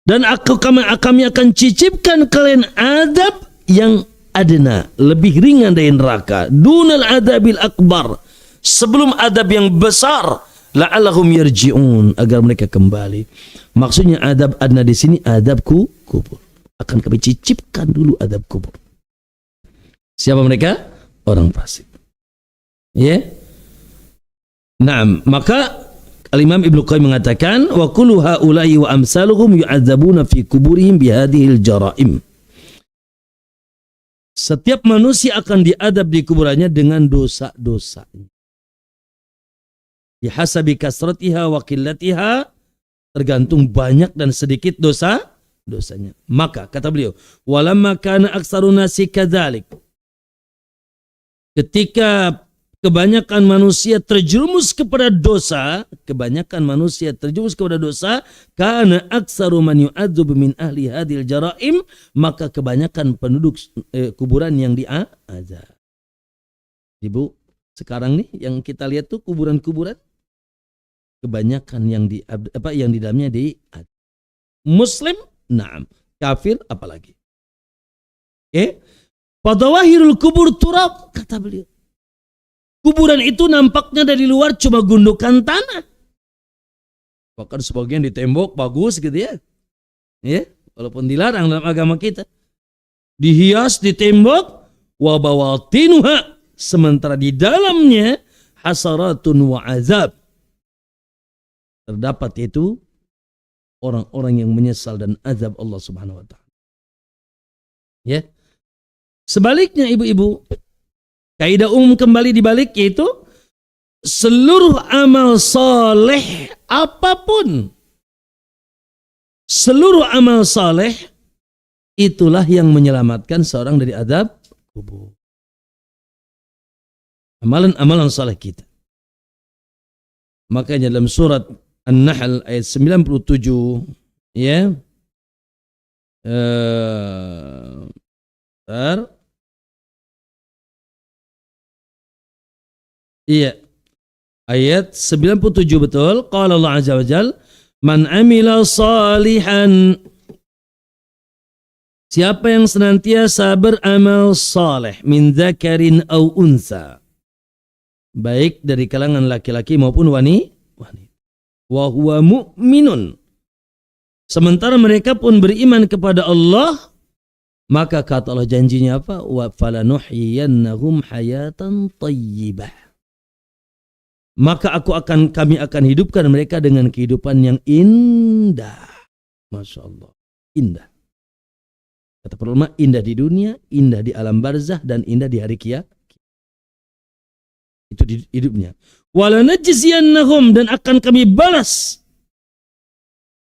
Dan kami akan cicipkan kalian adab yang adna, lebih ringan dari neraka. Dunal adabil akbar, sebelum adab yang besar. La'allahum yarji'un, agar mereka kembali. Maksudnya adab adna di sini adab kubur. Akan kami cicipkan dulu adab kubur. Siapa mereka? Orang fasik. Ya. Yeah. Nah, maka Al-Imam Ibnu Qayyim mengatakan wa kullu haula'i wa amsaluhum yu'adzabuna fi kuburihim bihadhil jaraim. Setiap manusia akan diadab di kuburannya dengan dosa-dosanya. Bihasabi kasratiha wa qillatiha, tergantung banyak dan sedikit dosanya. Maka kata beliau, walamma kana aktsarun nasi kadzalik. Ketika kebanyakan manusia terjerumus kepada dosa, karena aktsaru man yu'adzab min ahli hadhil jaraim, maka kebanyakan penduduk kuburan yang diazab. Ibu, sekarang nih yang kita lihat tuh kuburan-kuburan kebanyakan yang di dalamnya diazab. Muslim, na'am, kafir apalagi. Padawahirul kubur turab, kata beliau. Kuburan itu nampaknya dari luar cuma gundukan tanah. Bahkan sebagian ditembok bagus gitu ya. Ya, walaupun dilarang dalam agama kita. Dihias, ditembok, wa bawatinuha, sementara di dalamnya hasaratun wa azab. Terdapat itu orang-orang yang menyesal dan azab Allah Subhanahu wa taala. Ya. Sebaliknya ibu-ibu, kaidah umum kembali dibalik yaitu seluruh amal soleh apapun, seluruh amal soleh itulah yang menyelamatkan seorang dari azab kubur. Amalan-amalan soleh kita. Makanya dalam surat An-Nahl ayat 97 ya. Iya. Ayat 97 betul. Qala Allah Azza wa Jal, man amila salihan. Siapa yang senantiasa beramal saleh min dzakarin au unsa, baik dari kalangan laki-laki maupun wanita. Wa huwa mu'minun. Sementara mereka pun beriman kepada Allah, maka kata Allah janjinya apa? Wa falanuhyiyannahum hayatan thayyibah. Maka kami akan hidupkan mereka dengan kehidupan yang indah. Masya Allah. Indah. Kata para ulama, indah di dunia, indah di alam barzah, dan indah di hari kiamat. Itu di hidupnya. Walanajziyannahum, dan akan kami balas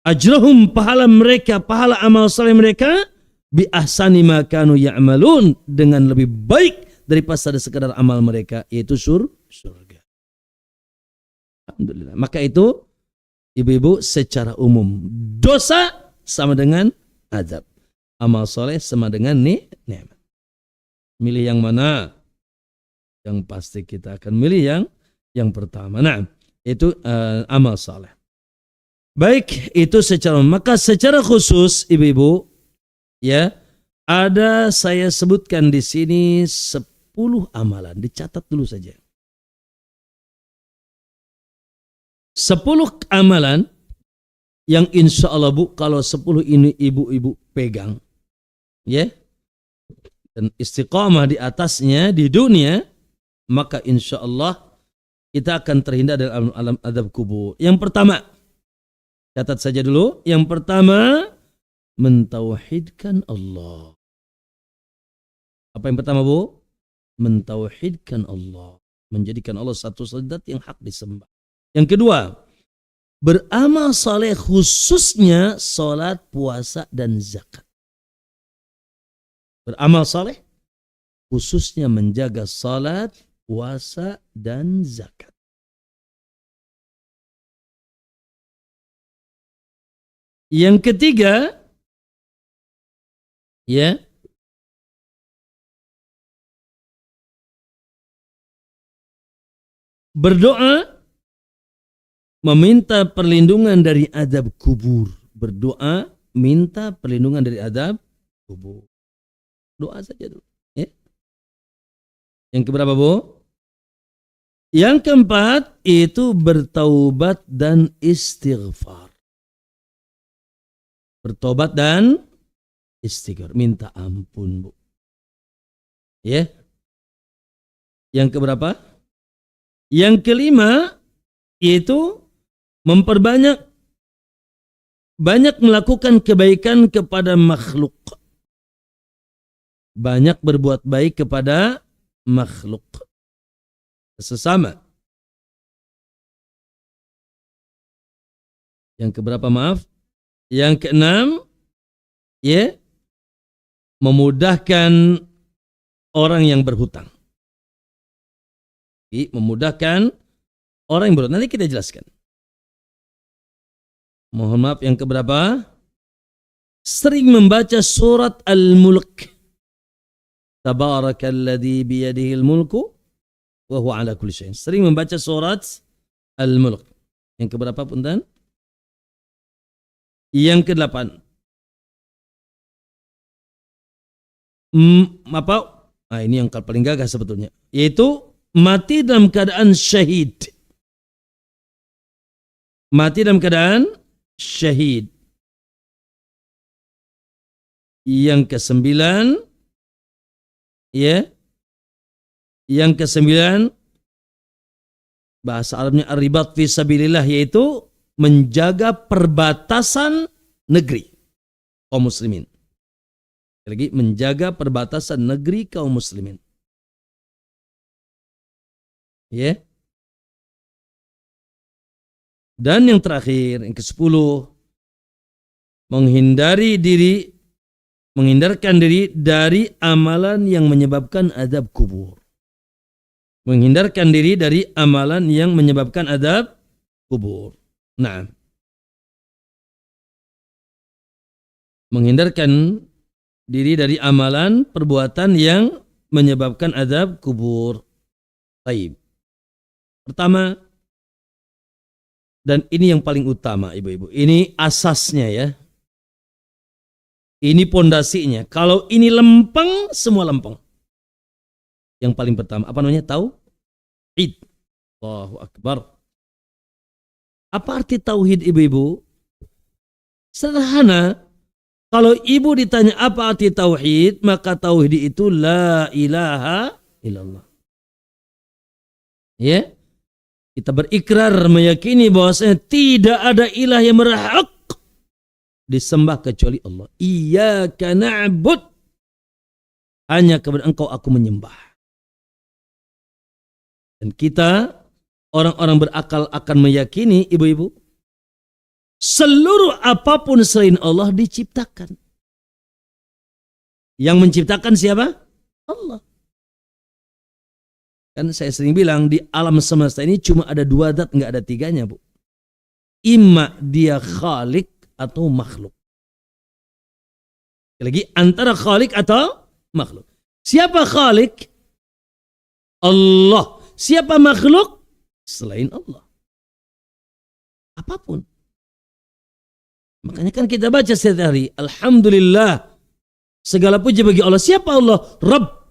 ajrahum, pahala mereka, pahala amal saleh mereka, bi ahsani ma kanu ya'malun, dengan lebih baik daripada sekadar amal mereka, yaitu surga. Alhamdulillah. Maka itu ibu-ibu secara umum dosa sama dengan azab, amal soleh sama dengan nikmat. Milih yang mana? Yang pasti kita akan milih yang pertama. Nah, itu amal soleh. Baik, itu secara umum. Maka secara khusus ibu-ibu ya, ada saya sebutkan di sini 10 amalan, dicatat dulu saja. 10 amalan yang insya Allah bu, kalau 10 ini ibu-ibu pegang, ya, dan istiqamah di atasnya di dunia, maka insya Allah kita akan terhindar dari alam azab kubur. Yang pertama, catat saja dulu. Yang pertama, mentauhidkan Allah. Apa yang pertama bu? Mentauhidkan Allah, menjadikan Allah satu zat yang hak disembah. Yang kedua, beramal saleh, khususnya salat, puasa, dan zakat. Beramal saleh, khususnya menjaga salat, puasa, dan zakat. Yang ketiga, ya, berdoa, meminta perlindungan dari azab kubur. Berdoa, minta perlindungan dari azab kubur. Doa saja dulu. Ya. Yang keberapa bu? Yang keempat itu bertaubat dan istighfar. Bertobat dan istighfar, minta ampun bu. Ya. Yang keberapa? Yang kelima, yaitu memperbanyak melakukan kebaikan kepada makhluk. Banyak berbuat baik kepada makhluk sesama. Yang keberapa maaf? Yang keenam, ya, memudahkan orang yang berhutang. Memudahkan orang yang berhutang. Nanti kita jelaskan. Mohon maaf, yang keberapa? Sering membaca surat Al-Mulk. Tabarakalladzi biyadihil mulku wa huwa ala kulli syai'in. Sering membaca surat Al-Mulk. Yang keberapa punten? Yang ke-8. Ini yang paling gagah sebetulnya, yaitu mati dalam keadaan syahid. Mati dalam keadaan syahid. Yang ke-9, ya. Yang ke-9, bahasa Arabnya ar-ribat fi sabilillah, yaitu menjaga perbatasan negeri kaum muslimin. Lagi, menjaga perbatasan negeri kaum muslimin. Ya. Dan yang terakhir, yang ke-10, menghindarkan diri dari amalan yang menyebabkan azab kubur. Menghindarkan diri dari amalan yang menyebabkan azab kubur. Nah, menghindarkan diri dari amalan perbuatan yang menyebabkan azab kubur. Baik. Pertama, dan ini yang paling utama, ibu-ibu. Ini asasnya ya. Ini pondasinya. Kalau ini lempeng, semua lempeng. Yang paling pertama, apa namanya? Tauhid. Allahu Akbar. Apa arti tauhid, ibu-ibu? Sederhana. Kalau ibu ditanya apa arti tauhid, maka tauhid itu la ilaha illallah. Ya? Kita berikrar meyakini bahwasanya tidak ada ilah yang berhak disembah kecuali Allah. Iyyaka na'bud. Hanya kepada Engkau aku menyembah. Dan kita, orang-orang berakal, akan meyakini, ibu-ibu, seluruh apapun selain Allah diciptakan. Yang menciptakan siapa? Allah. Kan saya sering bilang, di alam semesta ini cuma ada 2 zat, nggak ada 3-nya, Bu. Imma dia khalik atau makhluk. Lagi, antara khalik atau makhluk. Siapa khalik? Allah. Siapa makhluk? Selain Allah. Apapun. Makanya kan kita baca setiap hari, alhamdulillah, segala puji bagi Allah. Siapa Allah?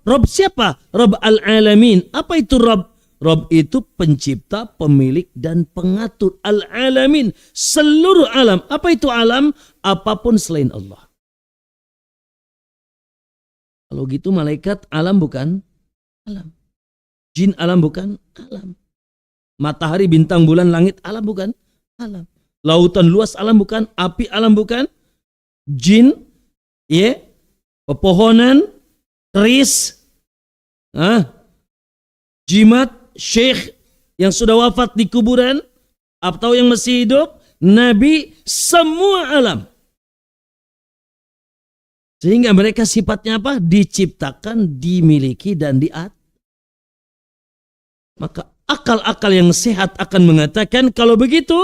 Rabb siapa? Rabb al-alamin. Apa itu Rabb? Rabb itu pencipta, pemilik, dan pengatur. Al-alamin. Seluruh alam. Apa itu alam? Apapun selain Allah. Kalau gitu malaikat alam bukan? Alam. Jin alam bukan? Alam. Matahari, bintang, bulan, langit alam bukan? Alam. Lautan luas alam bukan? Api alam bukan? Jin, ya, pepohonan, keris, jimat, syekh yang sudah wafat di kuburan atau yang masih hidup, nabi, semua alam. Sehingga mereka sifatnya apa? Diciptakan, dimiliki, dan diatur. Maka akal-akal yang sehat akan mengatakan, kalau begitu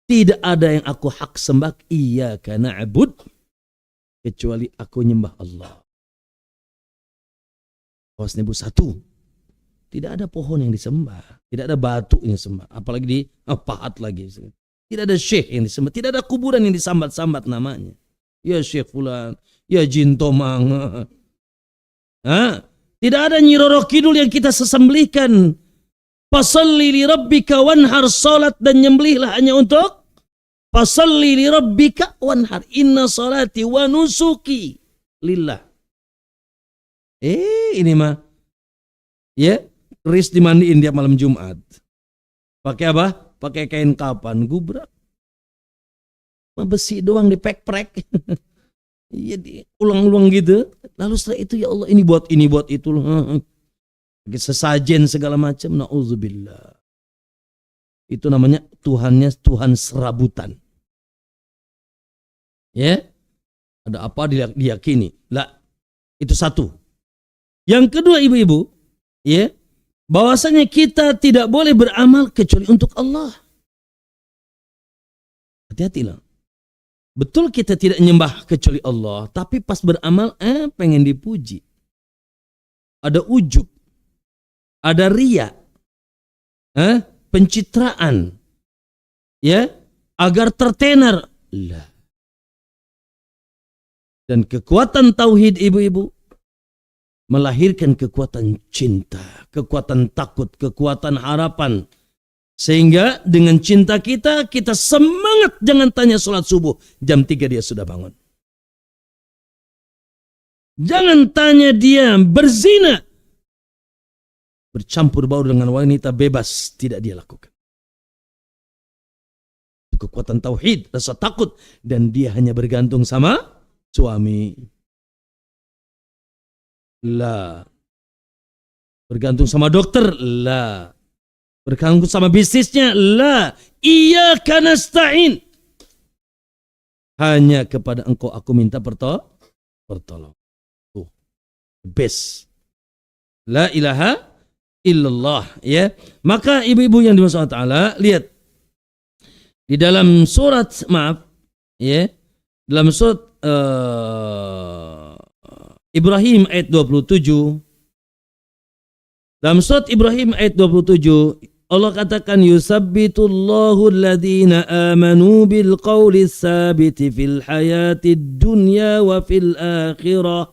tidak ada yang aku hak sembah, iyyaka na'bud, kecuali aku nyembah Allah. Bahwasanya Bu, satu, tidak ada pohon yang disembah, tidak ada batu yang disembah, apalagi di pahat lagi. Tidak ada syekh yang disembah, tidak ada kuburan yang disambat-sambat namanya. Ya syekh fulan, ya jin tomang. Tidak ada Nyi Roro Kidul yang kita sesembelihkan. Fasalli li rabbika wanhar, salat dan nyembelihlah hanya untuk fasalli li rabbika wanhar, inna salati wa nusuki lillah. Ini mah ya, keris dimandiin tiap malam Jumat. Pakai apa? pakai kain kapan, gubrak. Besi doang dipek-prek. Iya, ulang-ulang gitu. Lalu setelah itu, ya Allah, ini buat itu. Sesajen segala macam. Na'udzubillah. Itu namanya Tuhannya Tuhan serabutan. Ya, ada apa diyakini? Lah, itu satu. Yang kedua, ibu-ibu, ya, bahwasanya kita tidak boleh beramal kecuali untuk Allah. Hati-hatilah. Betul kita tidak menyembah kecuali Allah, tapi pas beramal pengen dipuji. Ada ujub, ada riya, pencitraan, ya, agar tertenar. Lah. Dan kekuatan tauhid, ibu-ibu, melahirkan kekuatan cinta, kekuatan takut, kekuatan harapan. Sehingga dengan cinta kita semangat. Jangan tanya sholat subuh, jam 3 dia sudah bangun. Jangan tanya dia berzina, bercampur baur dengan wanita bebas, tidak dia lakukan. Kekuatan tauhid, rasa takut, dan dia hanya bergantung sama suami. La. Bergantung sama dokter, la. Bergantung sama bisnisnya, la. Iyyaka nasta'in. Hanya kepada engkau aku minta pertolongan. Tuh. Best. La ilaha illallah, ya. Maka ibu-ibu yang dimaksud Allah Ta'ala, lihat di dalam surat, ya, dalam surat Ibrahim ayat 27. Dalam surat Ibrahim ayat 27, Allah katakan, yusabbitullahu alladhina amanu bil qawli tsabiti fil hayatid dunya wa fil akhirah.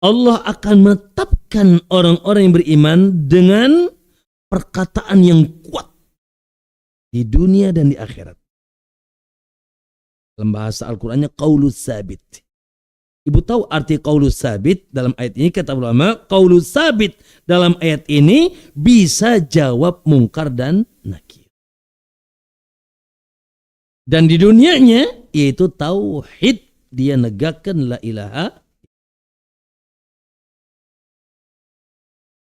Allah akan menetapkan orang-orang yang beriman dengan perkataan yang kuat di dunia dan di akhirat. Dalam bahasa Al-Qur'annya qaulus tsabit. Ibu tahu arti qaulus sabit dalam ayat ini? Kata ulama, qaulus sabit dalam ayat ini bisa jawab mungkar dan nakir. Dan di dunianya yaitu tauhid, dia negakkan la ilaha.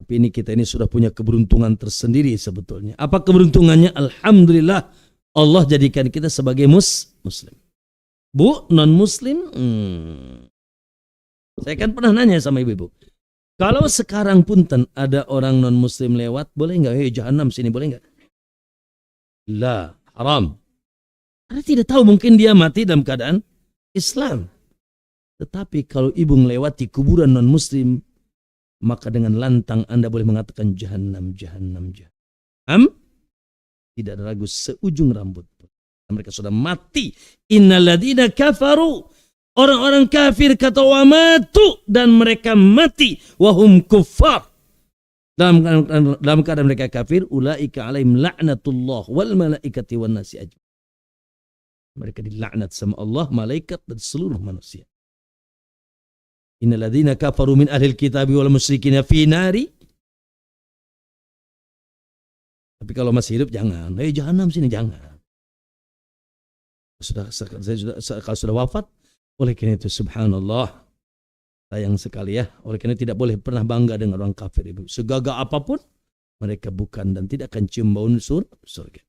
Tapi ini kita ini sudah punya keberuntungan tersendiri sebetulnya. Apa keberuntungannya? Alhamdulillah, Allah jadikan kita sebagai muslim. Bu, non muslim, saya kan pernah nanya sama ibu-ibu, kalau sekarang punten ada orang non muslim lewat, boleh nggak? Hei, jahanam sini, boleh nggak? La, haram. Karena tidak tahu, mungkin dia mati dalam keadaan Islam. Tetapi kalau ibu melewati kuburan non muslim, maka dengan lantang Anda boleh mengatakan jahanam, jahanam, jahanam. Tidak ada ragu seujung rambut. Mereka sudah mati. Innalladzina kafaru, orang-orang kafir, kata wa matu, dan mereka mati wahum kuffar, dalam keadaan mereka kafir. Ulaika alaihim la'natullah wal malaikati wan nasi ajmain. Mereka dilaknat sama Allah, malaikat, dan seluruh manusia. Innalladzina kafaru min ahlil kitabi wal musyrikina fi nari. Tapi kalau masih hidup jangan. Hei, jahanam sini, jangan. Kalau sudah wafat, oleh karena itu subhanallah, sayang sekali ya, oleh karena itu tidak boleh pernah bangga dengan orang kafir, ibu. Segagah apapun mereka bukan dan tidak akan cium bau surga.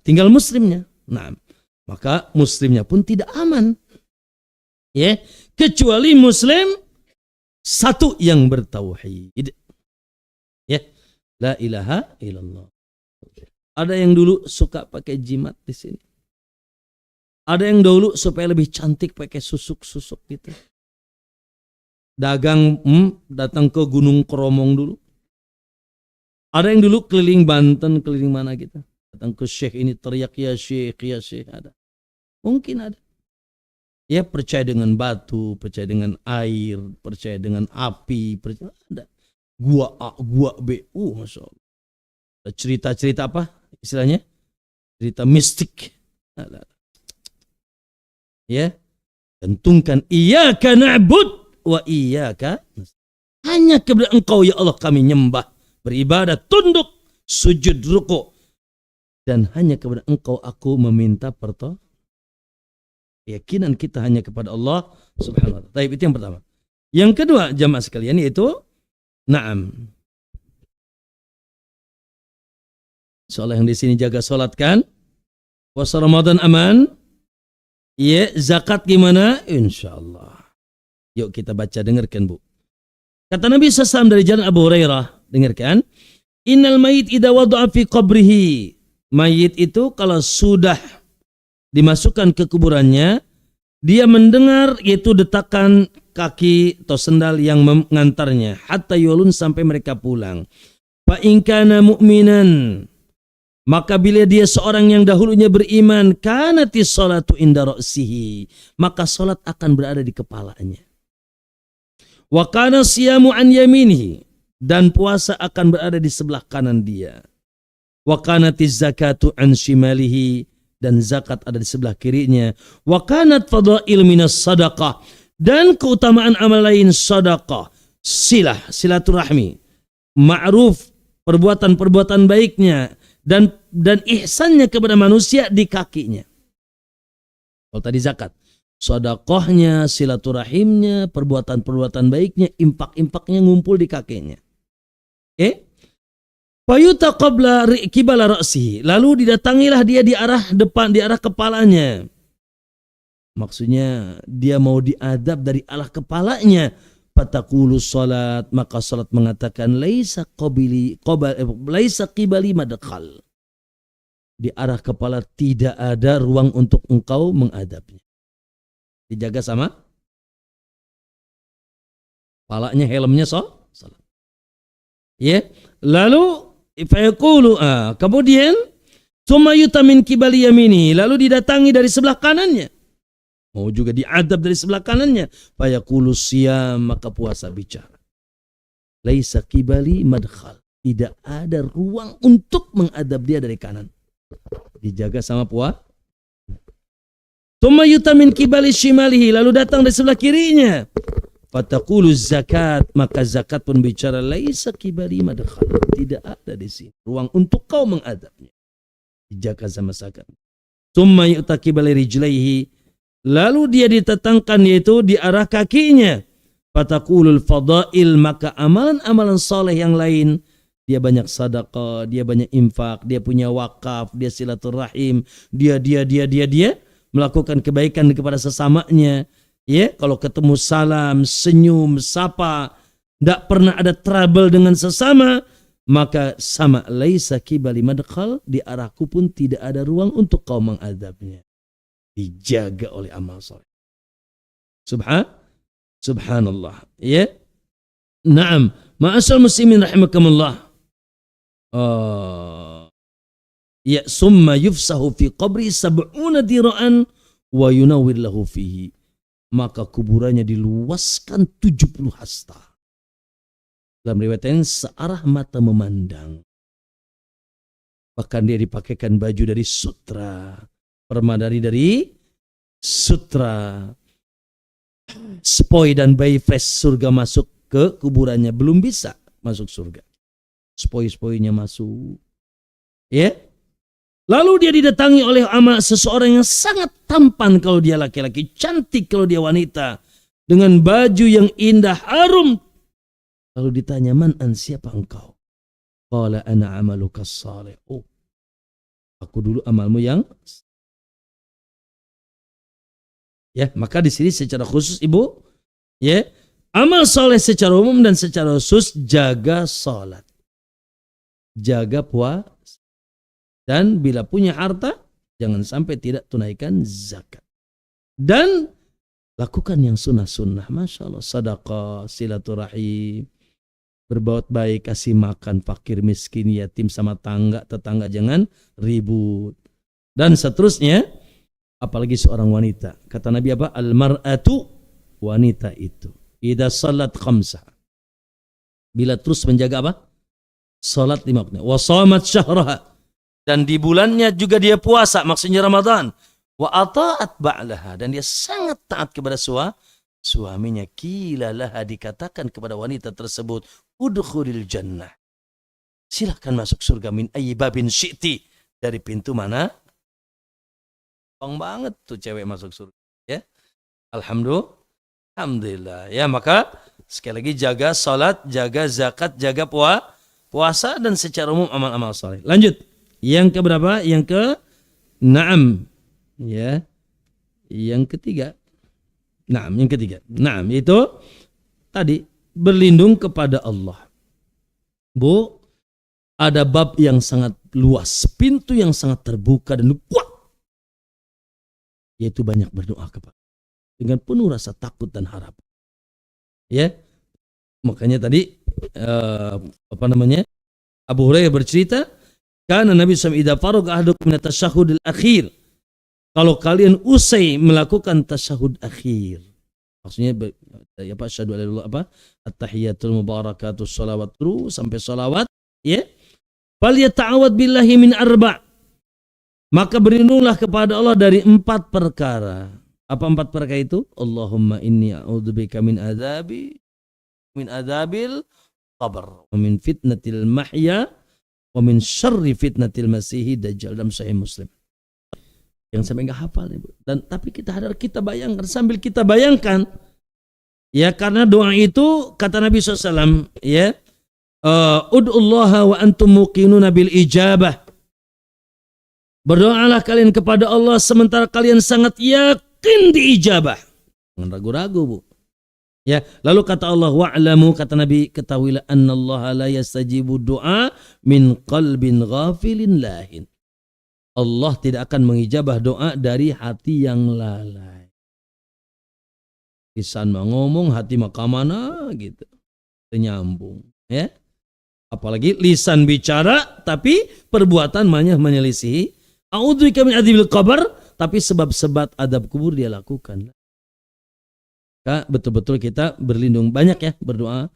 Tinggal muslimnya. Nah, maka muslimnya pun tidak aman. Ya, kecuali muslim satu yang bertauhid. Ya, la ilaha illallah. Ada yang dulu suka pakai jimat di sini. Ada yang dulu supaya lebih cantik pakai susuk-susuk gitu. Dagang datang ke Gunung Kromong dulu. Ada yang dulu keliling Banten, keliling mana gitu. Datang ke Syekh ini teriak ya Syekh, ya Syekh, ada. Mungkin ada. Ya, percaya dengan batu, percaya dengan air, percaya dengan api, percaya ada. Gua A, gua B. Masya Allah. Cerita-cerita apa istilahnya? Cerita mistik. Ada. Ya, gantungkan iyyaka na'bud wa iyyaka nasta'in. Hanya kepada engkau ya Allah kami nyembah, beribadah, tunduk, sujud, ruku. dan hanya kepada Engkau aku meminta pertolongan. Keyakinan kita hanya kepada Allah Subhanahu wa ta'ala. Itu yang pertama. Yang kedua, jamaah sekalian, yaitu na'am. Soal yang di sini jaga salat kan? Puasa Ramadan aman? Ya, zakat gimana? Insyaallah. Yuk kita baca, dengarkan Bu. Kata Nabi SAW dari jalan Abu Hurairah, dengarkan. Innal mayit idza wada'a fi qabrihi. Mayit itu kalau sudah dimasukkan ke kuburannya, dia mendengar yaitu detakan kaki atau sendal yang mengantarnya hatta yulun, sampai mereka pulang. Fa in kana mu'minan, maka bila dia seorang yang dahulunya beriman, kanatis salatu inda ra'sihi, maka salat akan berada di kepalanya. Wa kana siyamu an yaminihi, dan puasa akan berada di sebelah kanan dia. Wa kanatiz zakatu an shimalihi, dan zakat ada di sebelah kirinya. Wa kanat fadail minas sadaqah, dan keutamaan amal lain sedekah, silaturahmi, ma'ruf, perbuatan-perbuatan baiknya, dan ihsannya kepada manusia di kakinya. Kalau tadi zakat, sedekahnya, silaturahimnya, perbuatan-perbuatan baiknya, impak-impaknya ngumpul di kakinya. Fayuta qabla qibala ra'sihi, lalu didatangilah dia di arah depan, di arah kepalanya. Maksudnya dia mau diadab dari arah kepalanya. Fataqulu salat, maka salat mengatakan laisa qibali madkhal. Di arah kepala tidak ada ruang untuk engkau mengadabnya. Dijaga sama kepalanya, helmnya salat. Ya, lalu fayaqulu, kemudian tsumma yuta min qibali yamini, lalu didatangi dari sebelah kanannya. Mau juga diadab dari sebelah kanannya. Fayaqulu siyam, maka puasa bicara. Laisa qibali madkhal, tidak ada ruang untuk mengadab dia dari kanan. Dijaga sama puasa. Tsumma yuta min qibali shimalihi, lalu datang dari sebelah kirinya. Fataqulu zakat, maka zakat pun bicara laisa qibali madkhal, tidak ada di sini ruang untuk kau mengadabnya. Dijaga sama zakat. Tsumma yuta qibali rijlaihi, lalu dia ditetangkan yaitu di arah kakinya. Fataqulul fadail, maka amalan-amalan saleh yang lain, dia banyak sedekah, dia banyak infak, dia punya wakaf, dia silaturahim, dia melakukan kebaikan kepada sesamanya. Ya, kalau ketemu salam, senyum, sapa, tidak pernah ada trouble dengan sesama, maka sama laisa qibali madkhal, di arahku pun tidak ada ruang untuk kau mengadabnya. Dijaga oleh amal soleh. Subhanallah. Ya. Naam. Ma'asal muslimin rahimakumullah. Ya, summa yufsahu fi qabri sab'una dira'an wa yunawwir lahu fihi. Maka kuburannya diluaskan 70 hasta. Dalam riwayat yang searah mata memandang. Bahkan dia dipakaikan baju dari sutra, permadani dari sutra. Spoi dan bayi fresh surga masuk ke kuburannya, belum bisa masuk surga. Spoi-spoinya masuk. Ya. Lalu dia didatangi oleh seseorang yang sangat tampan kalau dia laki-laki, cantik kalau dia wanita, dengan baju yang indah, harum. Lalu ditanya, man an, siapa engkau? Qala ana amaluka salih. Oh, aku dulu amalmu yang. Ya, maka di sini secara khusus Ibu, ya, amal saleh secara umum dan secara khusus jaga salat, jaga puasa. Dan bila punya harta, jangan sampai tidak tunaikan zakat. Dan lakukan yang sunnah-sunnah. Masya Allah. Sedekah, silaturahim, berbuat baik, kasih makan fakir, miskin, yatim sama tetangga jangan ribut. Dan seterusnya, apalagi seorang wanita. Kata Nabi apa? Al-mar'atu, wanita itu. Idza salat khamsa. Bila terus menjaga apa? Salat 5 waktu. Wa shamat syahraha. Dan di bulannya juga dia puasa, maksudnya Ramadan. Wa ata'at ba'laha, dan dia sangat taat kepada suaminya. Qila laha, dikatakan kepada wanita tersebut, udkhulil jannah, silahkan masuk surga min ayyi babin syi'ti, dari pintu mana? Gampang banget tuh cewek masuk surga. Ya, alhamdulillah. Ya, maka sekali lagi jaga salat, jaga zakat, jaga puasa dan secara umum amal-amal saleh. Lanjut. Yang keberapa? Yang ke Naam. Ya. Yang ketiga. Naam, yang ketiga. Naam, itu tadi berlindung kepada Allah. Bu, ada bab yang sangat luas, pintu yang sangat terbuka dan kuat, yaitu banyak berdoa kepada dengan penuh rasa takut dan harap. Ya, makanya tadi Abu Hurairah bercerita, karena Nabi SAW idza faraga ahadukum min at-tasyahhudil akhir, kalau kalian usai melakukan tasyahud akhir, maksudnya apa, asyhadu alla ilaha illallah, at-tahiyatul mubarakatus shalawat terus sampai shalawat, ya. Fal yata'awad billahi min arba'. Maka berlindunglah kepada Allah dari 4 perkara. Apa 4 perkara itu? Allahumma inni a'udzubika min adzabil qabr, wa min fitnatil mahya, wa min syarri fitnatil masiihid dajjal, dalam Sahih Muslim. Yang sampai enggak hafal nih, Bu. Dan tapi kita bayangkan, sambil kita bayangkan, ya, karena doa itu kata Nabi SAW, ya, ud'ullaha wa antum muqinuna bil ijabah. Berdoalah kalian kepada Allah sementara kalian sangat yakin diijabah. Jangan ragu-ragu, Bu. Ya, lalu kata Allah, wa'lamu, kata Nabi, ketahuilah annallaha la yastajibu du'a min qalbin ghafilin lahin. Allah tidak akan mengijabah doa dari hati yang lalai. Lisan mah ngomong, hati mah kamana gitu. Nyambung, ya. Apalagi lisan bicara tapi perbuatan menyelisihi. A'udzubika min adzabil qabr, tapi sebab-sebab adab kubur dia lakukan. Maka betul-betul kita berlindung, banyak ya berdoa.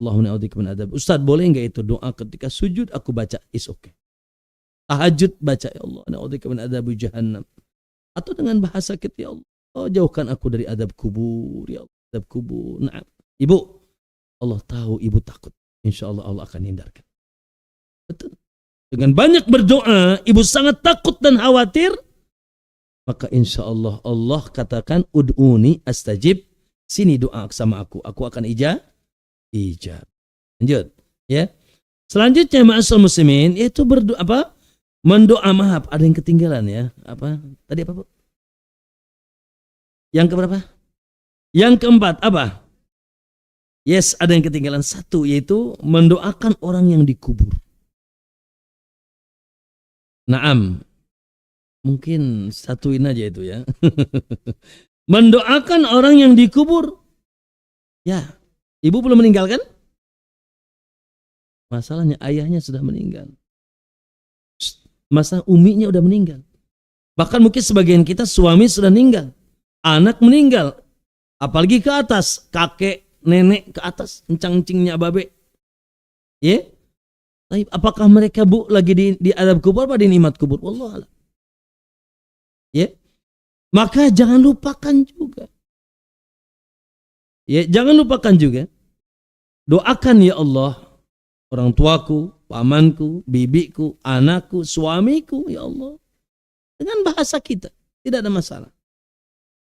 Allahumma a'udzubika min adzab. Ustaz, boleh enggak itu doa ketika sujud aku baca? Is okay. Tahajud baca, ya Allah, a'udzubika min adzabi jahannam. Atau dengan bahasa kita, ya Allah, oh, jauhkan aku dari adab kubur, ya Allah, adab kubur. Nah, Ibu, Allah tahu Ibu takut. Insya Allah Allah akan hindarkan. Betul. Dengan banyak berdoa, Ibu sangat takut dan khawatir, maka insya Allah Allah katakan, ud'uni astajib, sini doa sama aku akan ijab. Lanjut, ya. Selanjutnya ma'asal muslimin, yaitu berdoa mendoa, maaf, ada yang ketinggalan ya. Tadi apa, Bu? Yang keberapa? Yang keempat apa? Yes, ada yang ketinggalan satu, yaitu mendoakan orang yang dikubur. Naam, mungkin satuin aja itu ya. Mendoakan orang yang dikubur. Ya, Ibu belum meninggal kan? Masalahnya ayahnya sudah meninggal. Masalah uminya udah meninggal. Bahkan mungkin sebagian kita suami sudah meninggal, anak meninggal, apalagi ke atas, kakek, nenek ke atas, encang-encingnya babe. Ya? Yeah? Apakah mereka, Bu, lagi di adab kubur apa di nikmat kubur? Wallah alam. Ya? Yeah? Maka jangan lupakan juga. Ya, yeah, jangan lupakan juga. Doakan, ya Allah, orang tuaku, pamanku, bibiku, anakku, suamiku, ya Allah. Dengan bahasa kita, tidak ada masalah.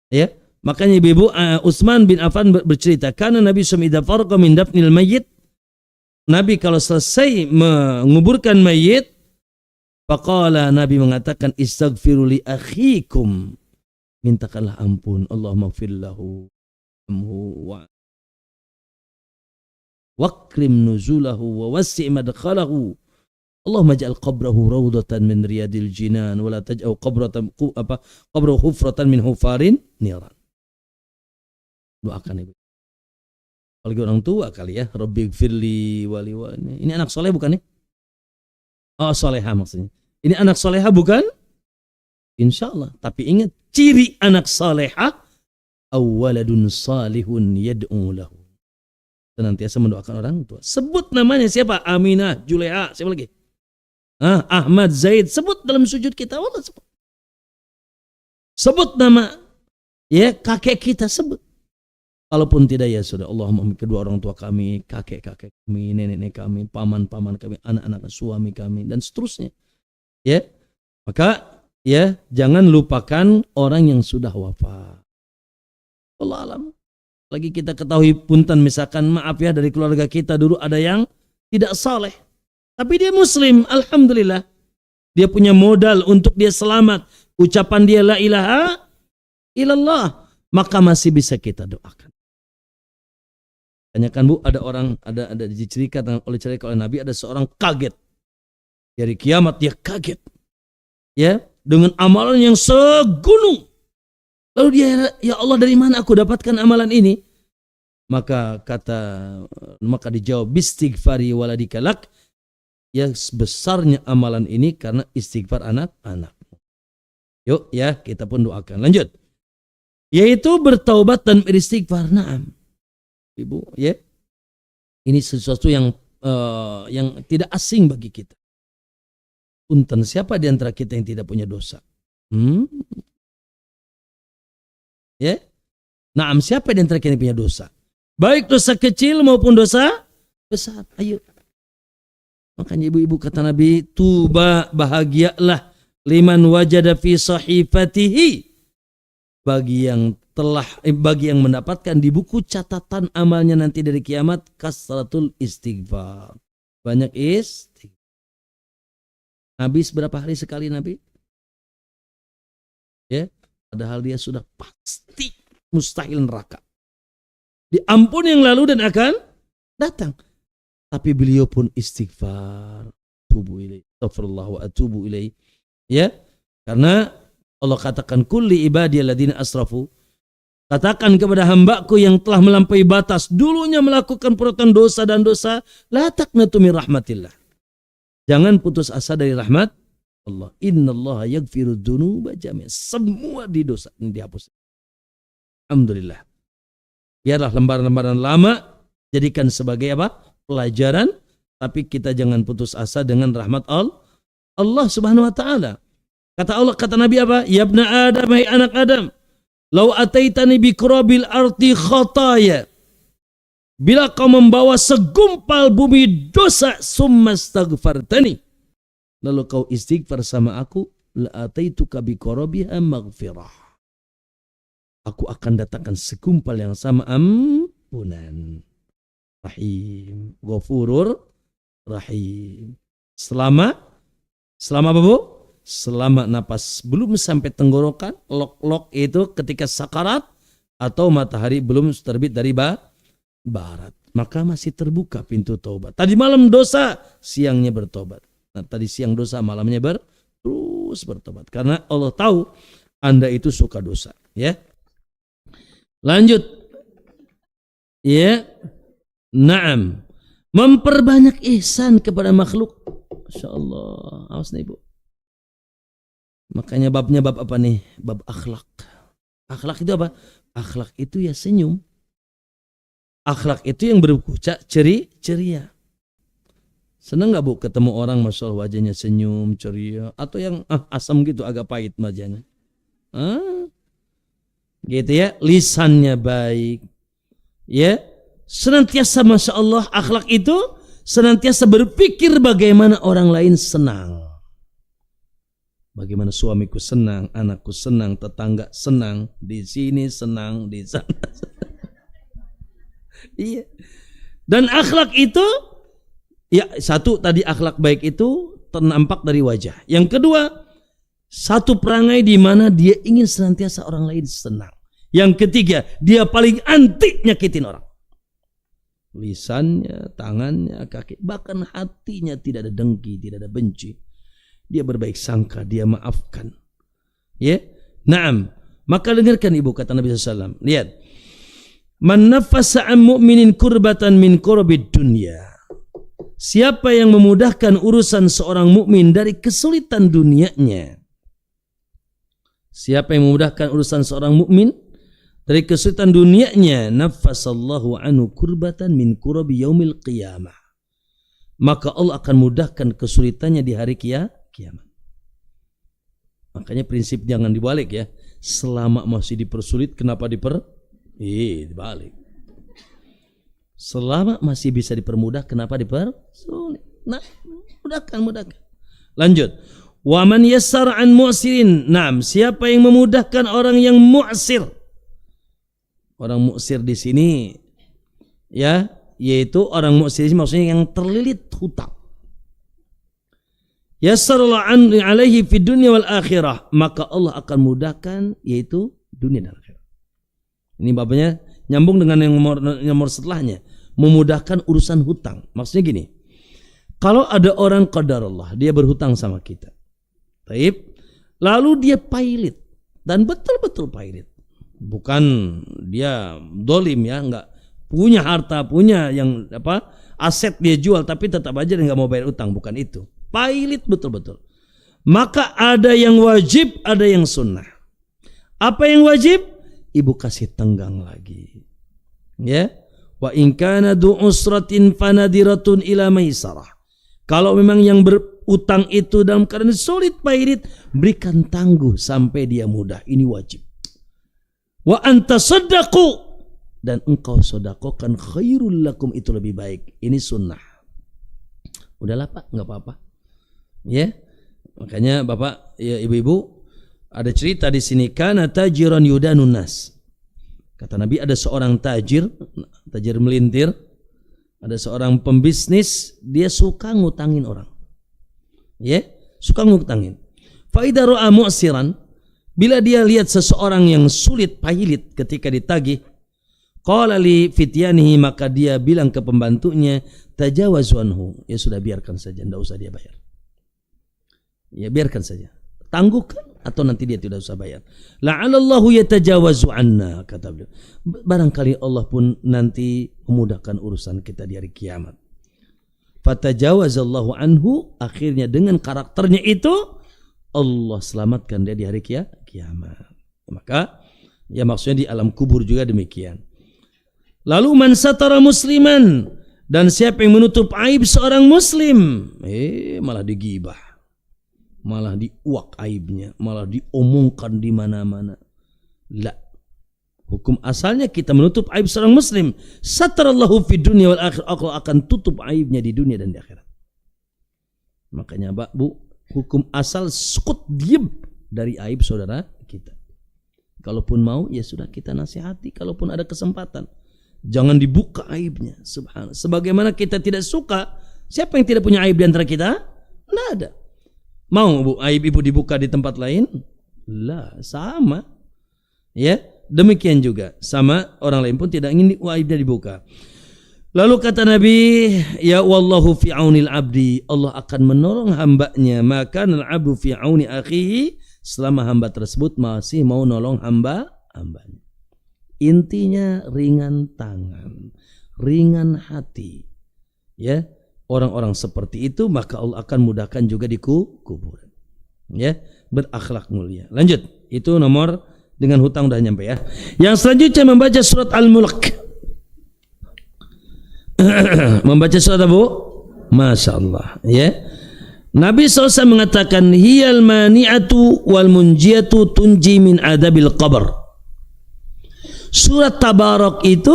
Ya, makanya Ibu Utsman bin Affan bercerita, karena Nabi SAW idza faraqa min dafnil mayyit, Nabi kalau selesai menguburkan mayit, faqala, Nabi mengatakan, istaghfiru li akhikum, mintakanlah ampun, Allahumma ighfir lahu wa wakrim nuzulahu wa wassi' madkhalahu, Allahumma ja'al qabrahu rawdatan min riyadil jinan wa la taj'al qabrahu hufratan min hufarin niran. Doakan, Ibu. Apalagi orang tua kali ya, Rabbi gfirli wali wali. Ini anak soleh bukan ya? Oh, soleha maksudnya. Ini anak soleha bukan? Insya Allah. Tapi ingat, ciri anak soleha, awwaladun salihun yad'u lahu. Senantiasa mendoakan orang tua. Sebut namanya siapa? Aminah, Juleha, siapa lagi? Ahmad, Zaid. Sebut dalam sujud kita. Allah sebut. Sebut nama, ya, kakek kita, sebut. Kalaupun tidak, ya sudah, Allahumma kedua orang tua kami, kakek-kakek kami, nenek-nenek kami, paman-paman kami, anak-anak suami kami, dan seterusnya. Ya, Maka ya jangan lupakan orang yang sudah wafat. Allah alam. Lagi kita ketahui punten misalkan maaf ya dari keluarga kita dulu ada yang tidak saleh. Tapi dia muslim, alhamdulillah. Dia punya modal untuk dia selamat. Ucapan dia la ilaha illallah. Maka masih bisa kita doakan. Tanyakan Bu, ada orang, ada diceritakan oleh Nabi, ada seorang kaget. Dari kiamat dia kaget. Ya, dengan amalan yang segunung. Lalu dia, ya Allah dari mana aku dapatkan amalan ini? Maka dijawab, bistighfari waladika lak. Ya besarnya amalan ini karena istighfar anak-anak. Yuk ya kita pun doakan. Lanjut. Yaitu bertaubat dan beristighfar. Naam. Ibu ya. Ini sesuatu yang tidak asing bagi kita. Punten, siapa di antara kita yang tidak punya dosa? Ya. Naam, siapa di antara kita yang punya dosa? Baik dosa kecil maupun dosa besar. Ayo. Makanya ibu-ibu kata Nabi, tuba, bahagialah liman wajada fi sahifatihi, bagi yang mendapatkan di buku catatan amalnya nanti dari kiamat kasratul istighfar. Banyak istighfar. Nabi berapa hari sekali Nabi? Ya, padahal dia sudah pasti mustahil neraka. Diampun yang lalu dan akan datang. Tapi beliau pun istighfar, tubu ilaih, astaghfirullah wa atubu ilaih. Ya, karena Allah katakan kulli ibadiyalladzina asrafu, katakan kepada hambaku yang telah melampaui batas, dulunya melakukan perbuatan dosa dan dosa, la taqnatu min rahmatillah. Jangan putus asa dari rahmat Allah. Innallaha yaghfiru dzunuba jami'an. Semua di dosa dihapus. Alhamdulillah. Biarlah lembaran-lembaran lama jadikan sebagai apa? Pelajaran, tapi kita jangan putus asa dengan rahmat Allah Subhanahu wa taala. Kata Nabi apa? Ya ibna Adam, hai anak Adam, lau ataitani bi qurabil ardi khataya. Bila kau membawa segumpal bumi dosa, summa astaghfartani, lalu kau istighfar sama aku, la ataituka bi qurabiha maghfirah. Aku akan datangkan segumpal yang sama ampunan. Rahim, Ghafurur Rahim. Selama apa Bu? Selama napas belum sampai tenggorokan, lok itu ketika sakarat atau matahari belum terbit dari barat, maka masih terbuka pintu taubat. Tadi malam dosa, siangnya bertobat. Nah, tadi siang dosa, malamnya terus bertobat. Karena Allah tahu Anda itu suka dosa, ya. Lanjut. Ya. Naam, memperbanyak ihsan kepada makhluk. Masya Allah, awas nih Bu. Makanya babnya bab apa nih? Bab akhlak. Akhlak itu apa? Akhlak itu ya senyum. Akhlak itu yang berucap ceria. Senang gak Bu ketemu orang Masya Allah wajahnya senyum, ceria, atau yang asam gitu agak pahit wajahnya? Gitu ya, lisannya baik. Ya. Senantiasa Masya Allah akhlak itu senantiasa berpikir bagaimana orang lain senang. Bagaimana suamiku senang, anakku senang, tetangga senang, di sini senang, di sana. Iya. Dan akhlak itu, ya satu tadi akhlak baik itu ternampak dari wajah. Yang kedua, satu perangai di mana dia ingin senantiasa orang lain senang. Yang ketiga, dia paling anti nyakitin orang. Lisannya, tangannya, kaki, bahkan hatinya tidak ada dengki, tidak ada benci. Dia berbaik sangka, dia maafkan. Ya, naam. Maka dengarkan ibu kata Nabi SAW. Lihat, man nafasa an mu'minin kurbatan min kurabid dunya. Siapa yang memudahkan urusan seorang mukmin dari kesulitan dunianya. Siapa yang memudahkan urusan seorang mukmin dari kesulitan dunianya, nafasallahu anhu kurbatan min kurabi yaumil qiyamah. Maka Allah akan mudahkan kesulitannya di hari kiamat. Makanya prinsip jangan dibalik ya. Selama masih dipersulit, kenapa dibalik? Selama masih bisa dipermudah, kenapa dipersulit? Nah, mudahkan. Lanjut. Wa man yassara an mu'sirin. Naam, siapa yang memudahkan orang yang mu'sir. Orang mu'sir di sini ya, yaitu orang mu'sir maksudnya yang terlilit hutang. Yassarallahu alaihi fid dunya wal akhirah, maka Allah akan mudahkan yaitu dunia dan akhirat. Ini babnya nyambung dengan yang nomor setelahnya, memudahkan urusan hutang. Maksudnya gini, kalau ada orang qadarullah, dia berhutang sama kita. Baik, lalu dia pailit dan betul-betul pailit. Bukan dia dolim ya, enggak punya harta, punya yang aset dia jual, tapi tetap aja dia nggak mau bayar utang, bukan itu. Pailit betul-betul. Maka ada yang wajib, ada yang sunnah. Apa yang wajib? Ibu kasih tenggang lagi. Ya, wa in kana du usratin fanadiratun ila maisarah. Kalau memang yang berutang itu dalam keadaan sulit pailit, berikan tangguh sampai dia mudah. Ini wajib. Wa anta saddaqu, dan engkau sedekahkan khairul lakum, itu lebih baik. Ini sunnah. Udahlah Pak, nggak apa-apa. Ya, makanya Bapak, ya ibu-ibu, ada cerita di sini, kana tajiran yudanun nas. Kata Nabi, ada seorang tajir melintir, ada seorang pembisnis, dia suka ngutangin orang. Ya, suka ngutangin. Fa idza ra'a mu'siran, bila dia lihat seseorang yang sulit pailit ketika ditagih, qala li fityanihi, maka dia bilang ke pembantunya, tajawazu anhu, ya sudah biarkan saja, enggak usah dia bayar. Ya biarkan saja, tangguhkan atau nanti dia tidak usah bayar. La'alallahu yatajawazu anna, kata beliau. Barangkali Allah pun nanti memudahkan urusan kita di hari kiamat. Fatajawazallahu anhu, akhirnya dengan karakternya itu Allah selamatkan dia di hari kiamat. Maka ya maksudnya di alam kubur juga demikian. Lalu man satara musliman, dan siapa yang menutup aib seorang muslim, malah digibah, malah diuak aibnya, malah diomongkan di mana-mana. La. Hukum asalnya kita menutup aib seorang muslim. Satarallahu fid dunya wal akhirah, Allah akan tutup aibnya di dunia dan di akhirat. Makanya Pak, Bu, hukum asal sukut diem dari aib saudara kita. Kalaupun mau ya sudah kita nasihati, kalaupun ada kesempatan. Jangan dibuka aibnya. Subhanallah. Sebagaimana kita tidak suka, siapa yang tidak punya aib di antara kita? Tidak ada. Mau Bu aib ibu dibuka di tempat lain? Lah, sama. Ya, demikian juga sama orang lain pun tidak ingin aibnya dibuka. Lalu kata Nabi, ya wallahu fi aunil abdi, Allah akan menolong hambanya, maka al-abdu fi auni akhihi, selama hamba tersebut masih mau nolong hambanya. Intinya ringan tangan, ringan hati. Ya, orang-orang seperti itu maka Allah akan mudahkan juga di kuburan. Ya, berakhlak mulia. Lanjut, itu nomor dengan hutang udah nyampe ya. Yang selanjutnya membaca surat Al-Mulk. Membaca surat apa? Masya Allah. Ya, Nabi SAW mengatakan, hiyal mani'atu wal munjiatu tunji min adabil qabr. Surat Tabarak itu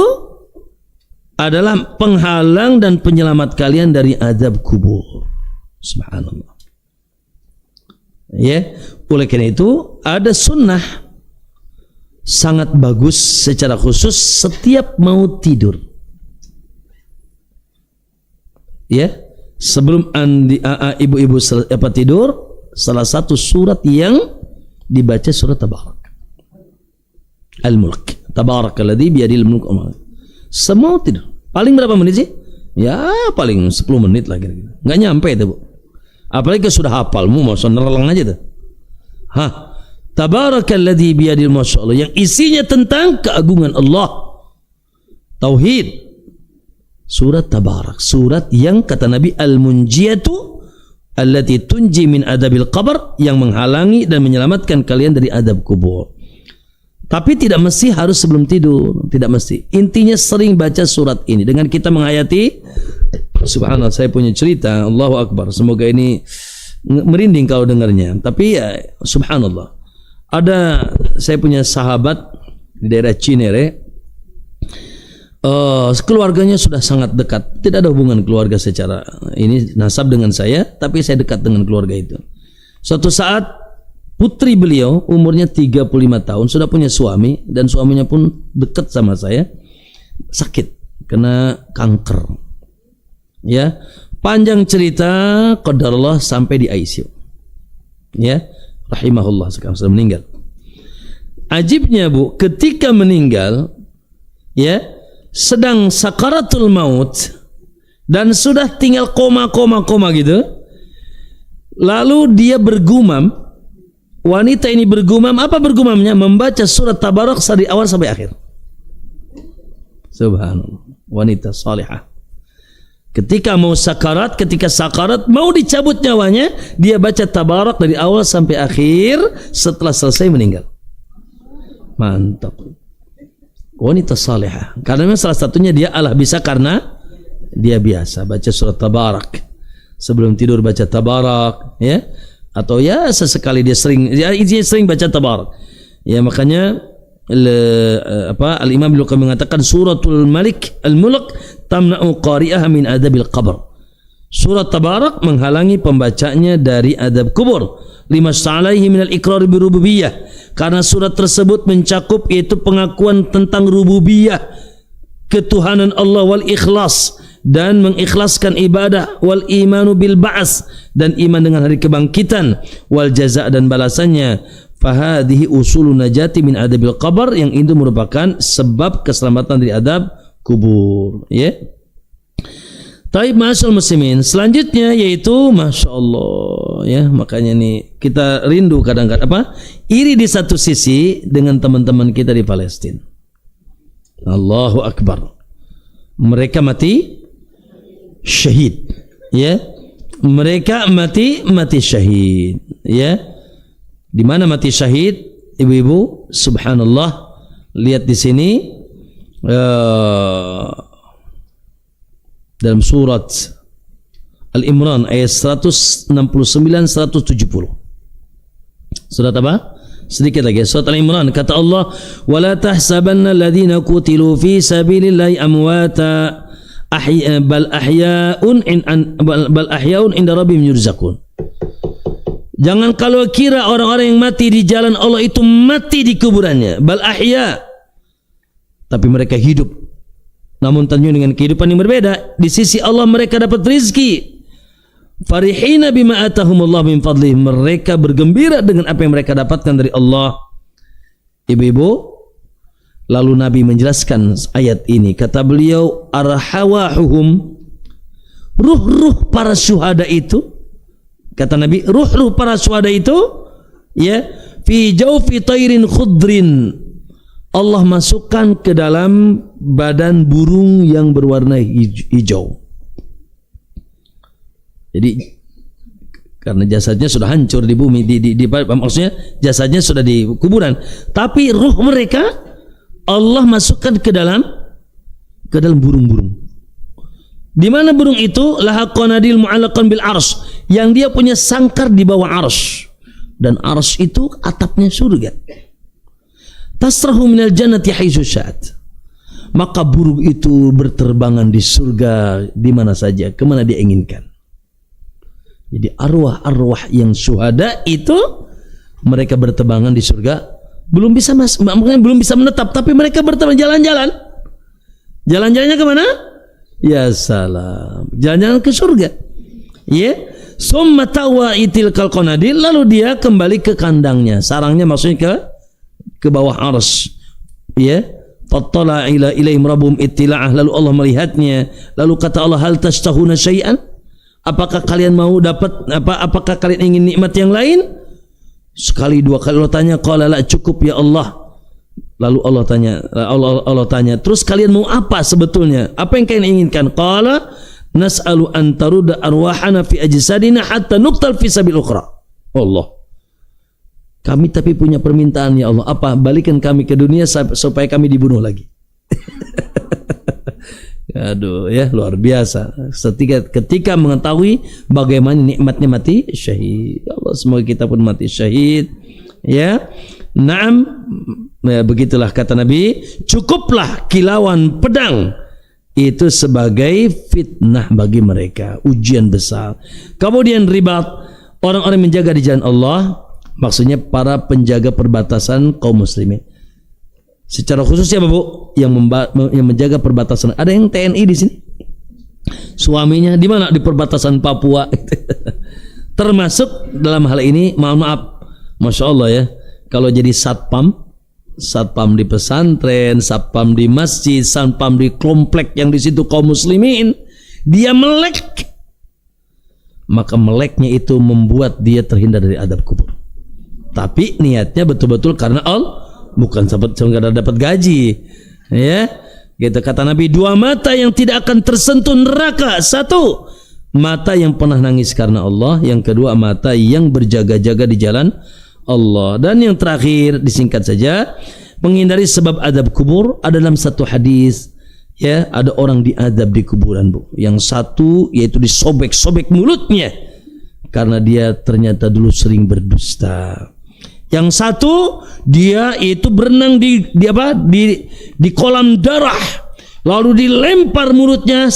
adalah penghalang dan penyelamat kalian dari azab kubur. Subhanallah. Ya, oleh karena itu ada sunnah sangat bagus secara khusus setiap mau tidur. Ya, sebelum ibu-ibu tidur, salah satu surat yang dibaca surat Tabarak. Al-Mulk. Tabarakalladzi biyadil mulk. Semua tidur. Paling berapa menit sih? Ya paling 10 menit lah kira-kira. Nggak nyampe itu Bu. Apalagi sudah hafalmu mau nereleng aja tuh. Tabarakalladzi biyadil masyaallah, yang isinya tentang keagungan Allah. Tauhid. Surat Tabarak, surat yang kata Nabi al-munjiyatu allati tunji min adabil qabr, yang menghalangi dan menyelamatkan kalian dari adab kubur. Tapi tidak mesti harus sebelum tidur, tidak mesti. Intinya sering baca surat ini dengan kita menghayati. Subhanallah, saya punya cerita, Allahu Akbar. Semoga ini merinding kalau dengarnya. Tapi ya subhanallah. Ada saya punya sahabat di daerah Cinere. Keluarganya sudah sangat dekat. Tidak ada hubungan keluarga secara ini nasab dengan saya, tapi saya dekat dengan keluarga itu. Suatu saat putri beliau umurnya 35 tahun, sudah punya suami dan suaminya pun dekat sama saya, sakit kena kanker. Ya, panjang cerita, qadarullah sampai di ICU. Ya, rahimahullah, sekarang sudah meninggal. Ajibnya Bu, ketika meninggal, ya, sedang sakaratul maut dan sudah tinggal koma gitu. Lalu dia bergumam, wanita ini bergumam, apa bergumamnya? Membaca surat Tabarak dari awal sampai akhir. Subhanallah, wanita salihah. Ketika mau sakarat, ketika sakarat mau dicabut nyawanya, dia baca Tabarak dari awal sampai akhir. Setelah selesai meninggal. Mantap. Wanita salihah. Karena memang salah satunya dia Allah bisa karena dia biasa baca surat Tabarak. Sebelum tidur baca Tabarak, ya. Atau ya sesekali dia sering, ya intinya sering baca Tabarak. Ya makanya Al-Imam Ibnu Qayyim mengatakan suratul Malik al-Mulk tamna'u qari'aha min adabil qabr. Surat Tabarak menghalangi pembacanya dari adab kubur. Lima sa'alaihi minal iqrar bi rububiyah. Karena surat tersebut mencakup yaitu pengakuan tentang rububiyah, ketuhanan Allah, wal ikhlas, dan mengikhlaskan ibadah, wal imanu bil ba'as, dan iman dengan hari kebangkitan, wal jaza, dan balasannya. Fahadihi usulun najati min adabil qabr, yang itu merupakan sebab keselamatan dari adab kubur. Ya. Taib ma'asyal muslimin, selanjutnya yaitu Masya Allah, ya, makanya nih kita rindu kadang-kadang iri di satu sisi dengan teman-teman kita di Palestina. Allahu Akbar, mereka mati syahid, ya, mereka mati syahid, ya. Di mana mati syahid, ibu-ibu? Subhanallah, lihat di sini. Dalam surat Al-Imran ayat 169-170. Surat apa? Sedikit lagi. Surat Al-Imran, kata Allah, "Wala tahsabanna alladhina qutilu fi sabilillahi amwata bal ahya'un inda rabbihim yurzaqun." Jangan kalau kira orang-orang yang mati di jalan Allah itu mati di kuburannya. Bal ahya, tapi mereka hidup. Namun tentunya dengan kehidupan yang berbeda. Di sisi Allah mereka dapat rizki. Farihina bima atahumullah min fadlih. Mereka bergembira dengan apa yang mereka dapatkan dari Allah. Ibu-ibu, lalu Nabi menjelaskan ayat ini. Kata beliau, arhawahuhum, ruh-ruh para syuhada itu, kata Nabi, ruh-ruh para syuhada itu, ya, fi jawfi tayrin khudrin, Allah masukkan ke dalam badan burung yang berwarna hijau. Jadi karena jasadnya sudah hancur di bumi, maksudnya jasadnya sudah di kuburan, tapi ruh mereka Allah masukkan ke dalam burung-burung. Di mana burung itu? Laha qanadil mu'allaqan bil arsy, yang dia punya sangkar di bawah arsy, dan arsy itu atapnya surga. Tasrahu minal jannati haitsu sya'at. Maka burung itu berterbangan di surga di mana saja, kemana dia inginkan. Jadi arwah-arwah yang syuhada itu mereka berterbangan di surga, belum bisa belum bisa menetap, tapi mereka berterbangan jalan-jalan. Jalan-jalannya kemana? Ya salam, jalan-jalan ke surga. Ya, summa tawa'itil qalqanadil, lalu dia kembali ke kandangnya, sarangnya, maksudnya ke bawah arsy, ya. Fattala ila ilaihim rabbuhum ittila'ah, lalu Allah melihatnya, lalu kata Allah, hal tashtahuna syai'an, apakah kalian mau dapat apakah kalian ingin nikmat yang lain? Sekali dua kali Allah tanya, qala la, cukup ya Allah. Lalu Allah tanya, terus kalian mau apa sebetulnya? Apa yang kalian inginkan? Qala nas'alu an taruda arwahana fi ajsadina hatta nuqtal fi sabil ukhra. Allah, kami tapi punya permintaan ya Allah. Apa? Balikan kami ke dunia supaya kami dibunuh lagi. Aduh, ya, luar biasa. Ketika mengetahui bagaimana nikmatnya mati syahid. Ya Allah, semoga kita pun mati syahid. Ya. Naam, ya, begitulah kata Nabi, cukuplah kilauan pedang itu sebagai fitnah bagi mereka, ujian besar. Kemudian ribat, Orang-orang menjaga di jalan Allah, maksudnya para penjaga perbatasan kaum muslimin. Secara khusus siapa Bu yang menjaga perbatasan? Ada yang TNI di sini? Suaminya di mana? Di perbatasan Papua. Termasuk dalam hal ini, mohon maaf, Masya Allah ya, kalau jadi satpam di pesantren, satpam di masjid, satpam di komplek yang di situ kaum muslimin, dia melek, maka meleknya itu membuat dia terhindar dari adab kubur. Tapi niatnya betul-betul karena Allah, bukan sekedar dapat gaji, ya. Gitu kata Nabi, 2 mata yang tidak akan tersentuh neraka. 1, mata yang pernah nangis karena Allah. Yang kedua, mata yang berjaga-jaga di jalan Allah. Dan yang terakhir, disingkat saja, menghindari sebab adab kubur. Ada dalam satu hadis, ya, ada orang diadab di kuburan Bu. Yang satu yaitu disobek-sobek mulutnya karena dia ternyata dulu sering berdusta. Yang satu dia itu berenang di kolam darah, lalu dilempar mulutnya,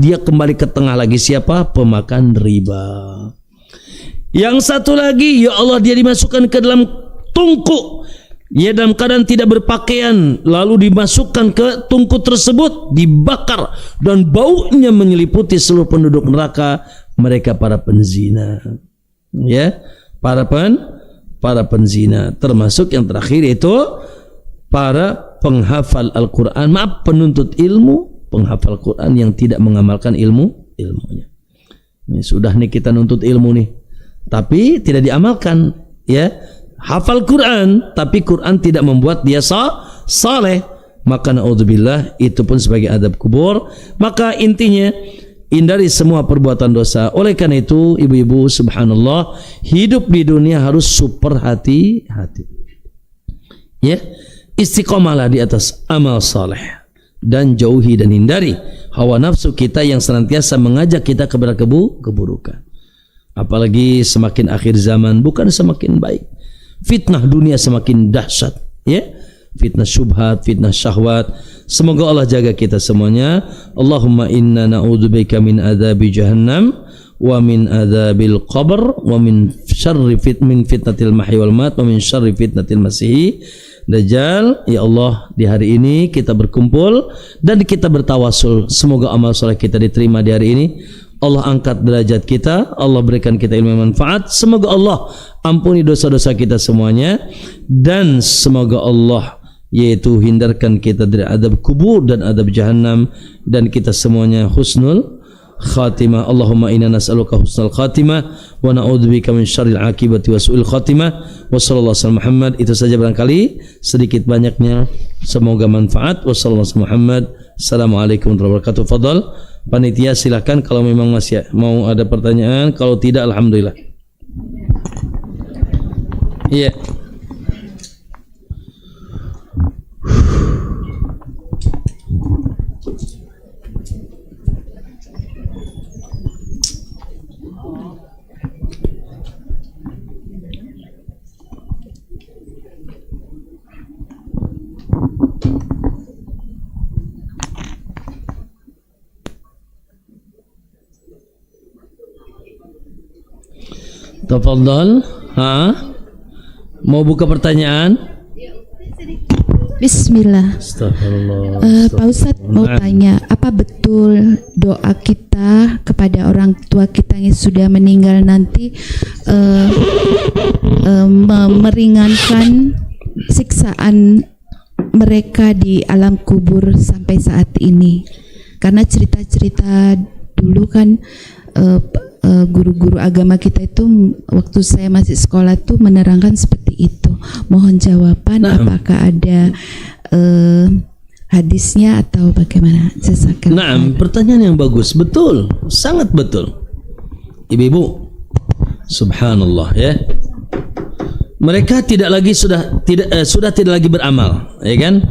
dia kembali ke tengah lagi. Siapa? Pemakan riba. Yang satu lagi, ya Allah, dia dimasukkan ke dalam tungku, dia dalam keadaan tidak berpakaian, lalu dimasukkan ke tungku tersebut, dibakar, dan baunya menyeliputi seluruh penduduk neraka. Mereka para penzina, ya, para penzina. Termasuk yang terakhir itu para penghafal Al-Quran, penuntut ilmu, penghafal Quran yang tidak mengamalkan ilmunya. Ini sudah nih kita nuntut ilmu nih, tapi tidak diamalkan, ya. Hafal Quran, tapi Quran tidak membuat dia saleh, maka naudzubillah, itu pun sebagai adab kubur. Maka intinya, hindari semua perbuatan dosa. Oleh karena itu, ibu-ibu, subhanallah, hidup di dunia harus super hati-hati, ya. Istiqomalah di atas amal saleh dan jauhi dan hindari hawa nafsu kita yang senantiasa mengajak kita kepada keburukan. Apalagi semakin akhir zaman, bukan semakin baik. Fitnah dunia semakin dahsyat, ya. Fitnah syubhat, fitnah syahwat. Semoga Allah jaga kita semuanya. Allahumma inna na'udzubika min adzabi jahannam wa min adzabil qabr wa min syarri fitnatil mahyi wal mat wa min syarri fitnatil masih dajjal. Ya Allah, di hari ini kita berkumpul dan kita bertawasul, semoga amal soleh kita diterima di hari ini. Allah angkat derajat kita, Allah berikan kita ilmu yang manfaat. Semoga Allah ampuni dosa-dosa kita semuanya, dan semoga Allah yaitu hindarkan kita dari adab kubur dan adab jahannam, dan kita semuanya husnul khatimah. Allahumma inna nas'aluka husnul khatimah wa na'udzubika min syarril akibati wa su'il khatimah. Wa sallallahu alaihi Muhammad. Itu saja barangkali sedikit banyaknya, semoga manfaat. Wa sallallahu alaihi Muhammad. Assalamualaikum warahmatullahi wabarakatuh. Fadal panitia, silakan kalau memang masih mau ada pertanyaan, kalau tidak alhamdulillah. Iya. Tafadhal. Mau buka pertanyaan? Bismillah. Astagfirullah. Pak Ustadz mau tanya, apa betul doa kita kepada orang tua kita yang sudah meninggal nanti meringankan siksaan mereka di alam kubur sampai saat ini? Karena cerita-cerita dulu kan guru-guru agama kita itu waktu saya masih sekolah tuh menerangkan seperti itu. Mohon jawaban, apakah ada hadisnya atau bagaimana? Nah, pertanyaan yang bagus, betul, sangat betul, ibu-ibu. Subhanallah, ya. Mereka sudah tidak lagi beramal, ya kan?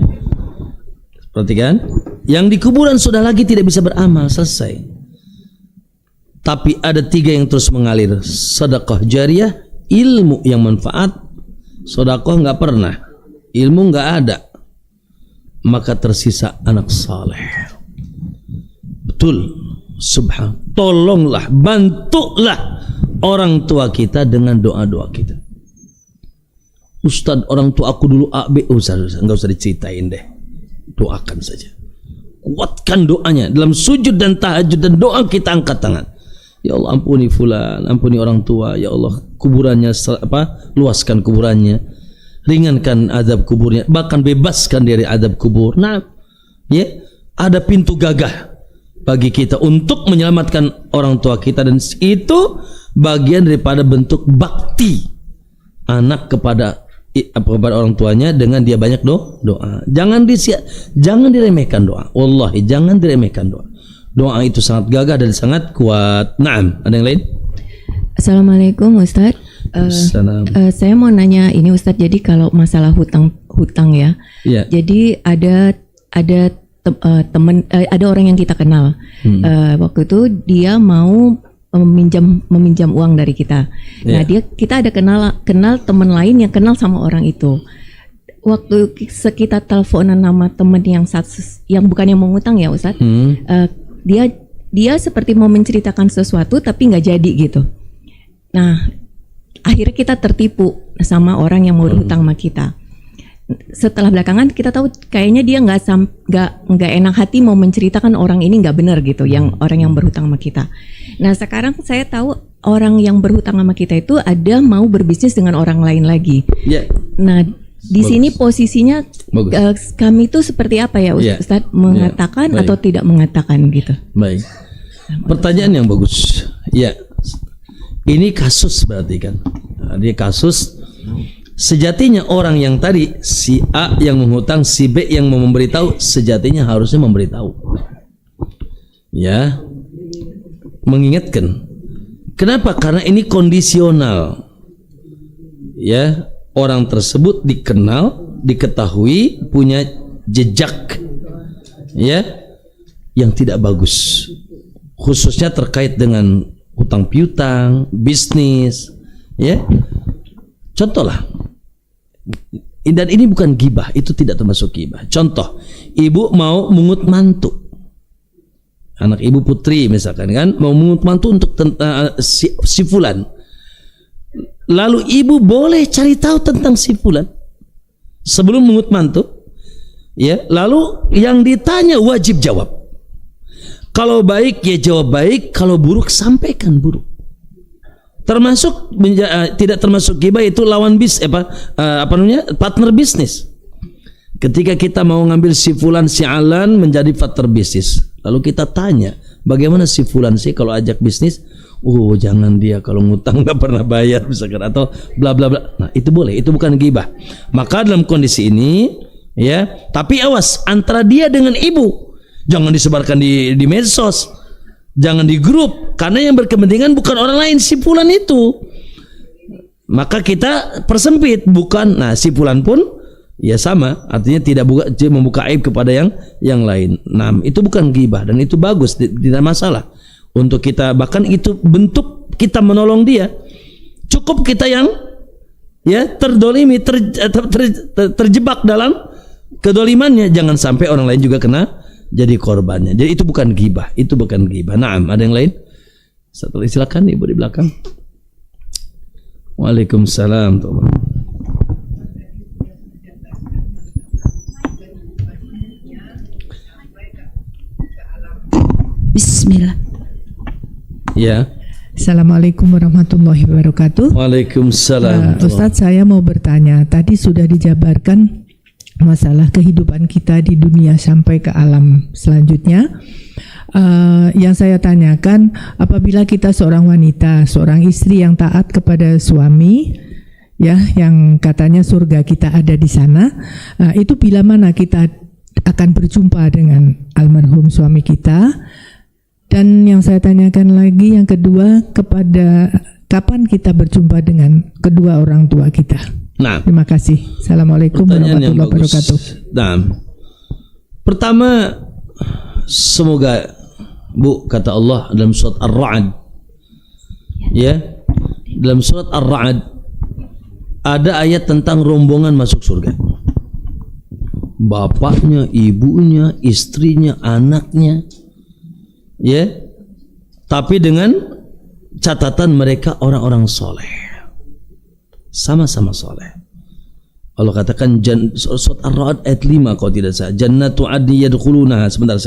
Perhatikan, yang di kuburan sudah lagi tidak bisa beramal, selesai. Tapi ada 3 yang terus mengalir: sedekah jariyah, ilmu yang manfaat. Sedekah nggak pernah, ilmu nggak ada, maka tersisa anak saleh. Betul, subhan. Tolonglah, bantulah orang tua kita dengan doa-doa kita. Ustadz, orang tua aku dulu A, B, nggak usah diceritain deh. Doakan saja. Kuatkan doanya dalam sujud dan tahajud dan doa kita angkat tangan. Ya Allah, ampuni fulan, ampuni orang tua. Ya Allah, kuburannya luaskan kuburannya, ringankan azab kuburnya, bahkan bebaskan dari azab kubur. Nah, ya, ada pintu gagah bagi kita untuk menyelamatkan orang tua kita, dan itu bagian daripada bentuk bakti anak kepada orang tuanya dengan dia banyak doa. Jangan diremehkan doa. Wallahi, jangan diremehkan doa. Doa itu sangat gagah dan sangat kuat. Naam, ada yang lain? Assalamualaikum Ustadz. Saya mau nanya ini Ustadz, jadi kalau masalah hutang ya. Yeah. Jadi ada teman, ada orang yang kita kenal. Waktu itu dia mau meminjam uang dari kita. Nah, kita ada kenal teman lain yang kenal sama orang itu. Waktu kita teleponan nama teman yang bukan yang mengutang ya Ustadz, dia seperti mau menceritakan sesuatu tapi nggak jadi gitu. Nah, akhirnya kita tertipu sama orang yang mau berhutang sama kita. Setelah belakangan kita tahu kayaknya dia nggak enak hati mau menceritakan orang ini nggak benar gitu, yang orang yang berhutang sama kita. Nah, sekarang saya tahu orang yang berhutang sama kita itu ada mau berbisnis dengan orang lain lagi. Yeah. Nah, di sini posisinya kami itu seperti apa ya Ustadz? Mengatakan atau tidak mengatakan gitu? Baik. Pertanyaan yang bagus. Ya, ini kasus berarti kan? Dia kasus. Sejatinya orang yang tadi si A yang menghutang, si B yang mau memberitahu, sejatinya harusnya memberitahu. Ya, mengingatkan. Kenapa? Karena ini kondisional. Ya, orang tersebut dikenal, diketahui punya jejak, ya, yang tidak bagus, khususnya terkait dengan hutang piutang, bisnis, ya. Contoh lah. Dan ini bukan gibah, itu tidak termasuk gibah. Contoh, ibu mau mengut mantu, anak ibu putri misalkan kan, mau mengut mantu untuk si fulan. Lalu ibu boleh cari tahu tentang si fulan sebelum mengut mantu, ya. Lalu yang ditanya wajib jawab. Kalau baik ya jawab baik, kalau buruk sampaikan buruk. Termasuk tidak termasuk ghibah itu lawan partner bisnis. Ketika kita mau ngambil si fulan si alan menjadi partner bisnis, lalu kita tanya bagaimana si fulan sih kalau ajak bisnis? Oh, jangan dia kalau ngutang nggak pernah bayar misalkan, atau bla bla bla. Nah, itu boleh, itu bukan ghibah. Maka dalam kondisi ini, ya, tapi awas antara dia dengan ibu, jangan disebarkan di medsos, jangan di grup, karena yang berkepentingan bukan orang lain, si fulan itu. Maka kita persempit, bukan. Nah, si fulan pun ya sama, artinya tidak membuka aib kepada yang lain. Nah, itu bukan ghibah dan itu bagus, tidak masalah. Untuk kita, bahkan itu bentuk kita menolong dia. Cukup kita yang ya terdolimi, terjebak dalam kedolimannya, jangan sampai orang lain juga kena jadi korbannya. Jadi itu bukan ghibah, itu bukan ghibah. Naam, ada yang lain? Silakan ibu di belakang. Waalaikumsalam. Bismillah. Ya. Assalamualaikum warahmatullahi wabarakatuh. Waalaikumsalam. Ustadz, saya mau bertanya. Tadi sudah dijabarkan masalah kehidupan kita di dunia sampai ke alam selanjutnya. Yang saya tanyakan, apabila kita seorang wanita, seorang istri yang taat kepada suami, ya, yang katanya surga kita ada di sana, itu bila mana kita akan berjumpa dengan almarhum suami kita? Dan yang saya tanyakan lagi, yang kedua, kepada kapan kita berjumpa dengan kedua orang tua kita? Nah, terima kasih. Assalamualaikum warahmatullahi wabarakatuh. Nah, pertama, semoga Bu, kata Allah dalam surat Ar-Ra'd, ya, dalam surat Ar-Ra'd ada ayat tentang rombongan masuk surga. Bapaknya, ibunya, istrinya, anaknya, ya, tapi dengan catatan mereka orang-orang soleh, sama-sama soleh. Allah katakan surat Ar-Ra'd ayat 5 kalau tidak salah, jannatu adni yadkhulunaha. Sebentar